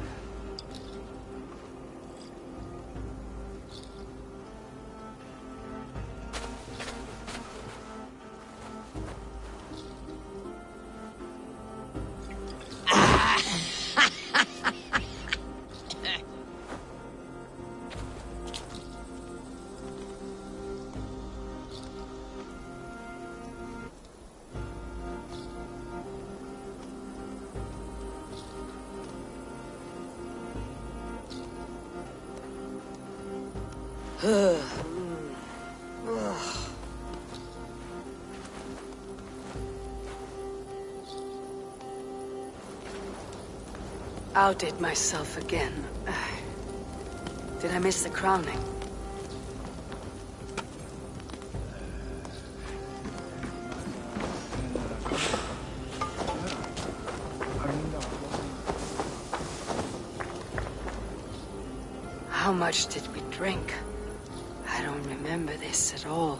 Outdid myself again. Did I miss the crowning? How much did we drink? I don't remember this at all.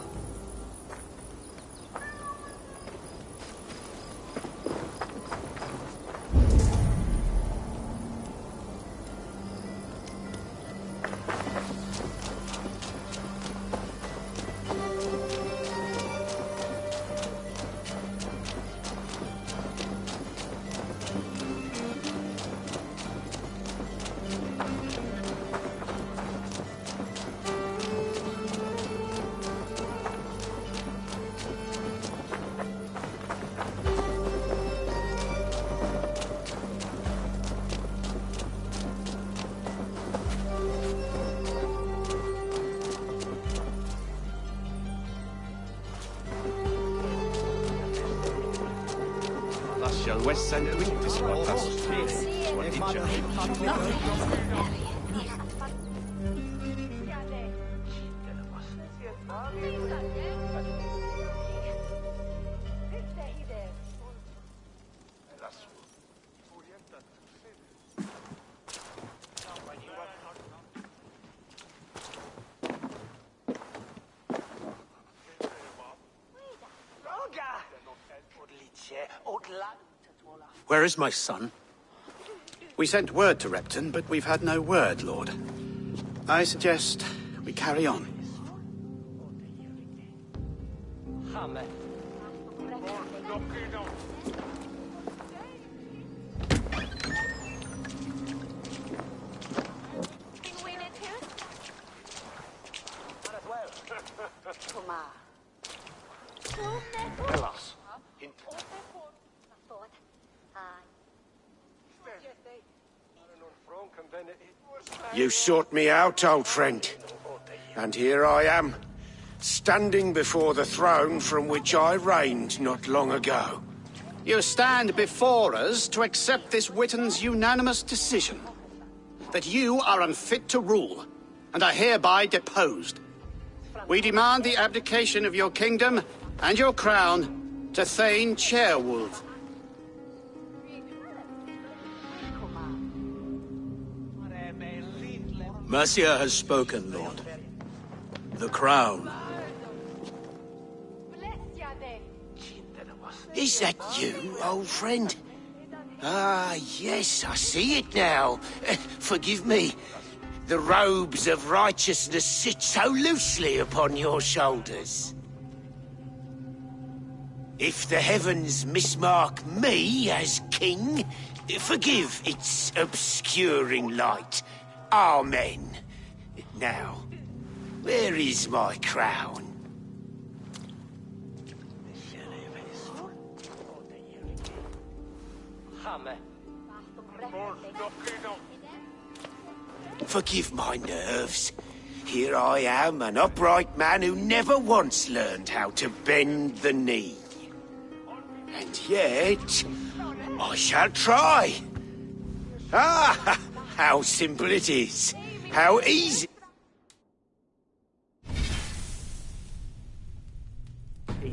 Where is my son? We sent word to Repton, but we've had no word, Lord. I suggest we carry on. You sought me out, old friend. And here I am, standing before the throne from which I reigned not long ago. You stand before us to accept this Witten's unanimous decision. That you are unfit to rule, and are hereby deposed. We demand the abdication of your kingdom and your crown to Thane Chairwolf. Mercia has spoken, Lord. The crown. Is that you, old friend? Ah, yes, I see it now. Forgive me. The robes of righteousness sit so loosely upon your shoulders. If the heavens mismark me as king, forgive its obscuring light. Amen. Now, where is my crown? Forgive my nerves. Here I am, an upright man who never once learned how to bend the knee. And yet, I shall try. Ah, how simple it is. How easy.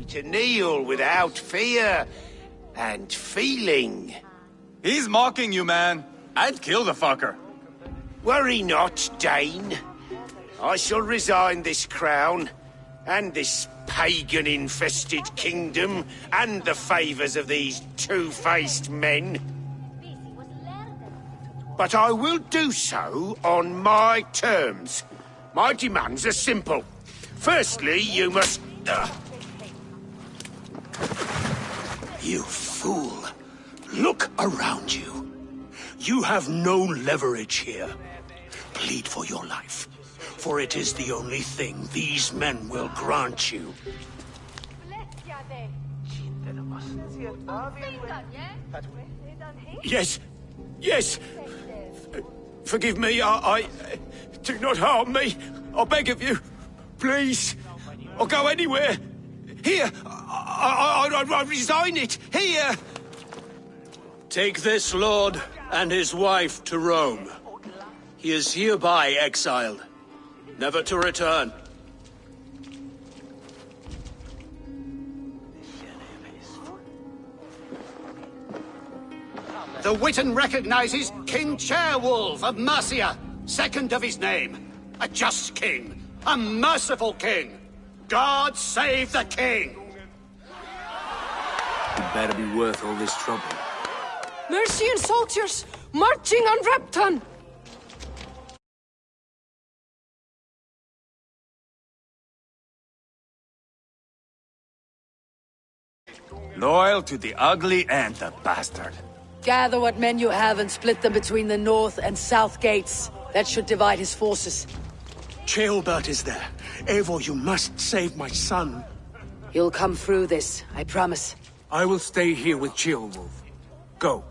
To kneel without fear and feeling. He's mocking you, man. I'd kill the fucker. Worry not, Dane. I shall resign this crown, and this pagan-infested kingdom, and the favours of these two-faced men. But I will do so on my terms. My demands are simple. Firstly, you must... You fool. Look around you. You have no leverage here. Plead for your life, for it is the only thing these men will grant you. Yes, yes. Forgive me, I... Do not harm me. I beg of you. Please. I'll go anywhere. Here. I resign it. Here. Take this lord and his wife to Rome. He is hereby exiled, never to return. The Witten recognizes King Chairwolf of Mercia, second of his name. A just king, a merciful king. God save the king! It better be worth all this trouble. Mercian soldiers, marching on Repton! Loyal to the ugly and the bastard. Gather what men you have and split them between the north and south gates. That should divide his forces. Ceolbert is there. Eivor, you must save my son. You'll come through this, I promise. I will stay here with Ceolwulf. Go.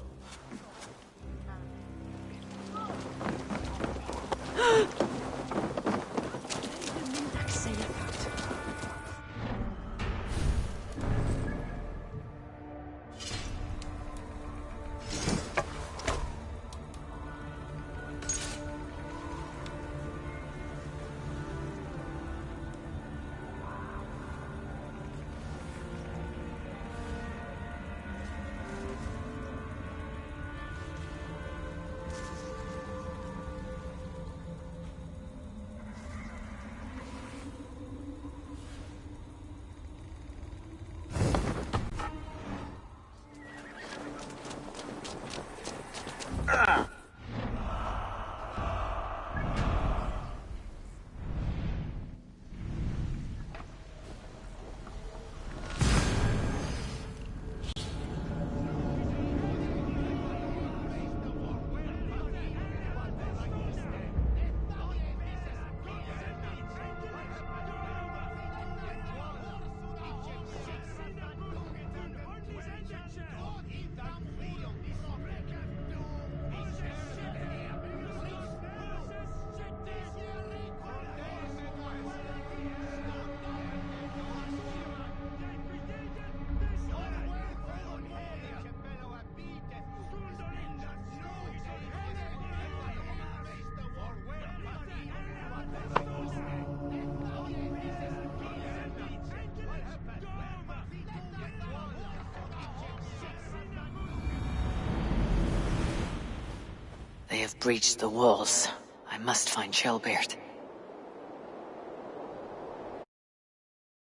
They have breached the walls. I must find Shelbert.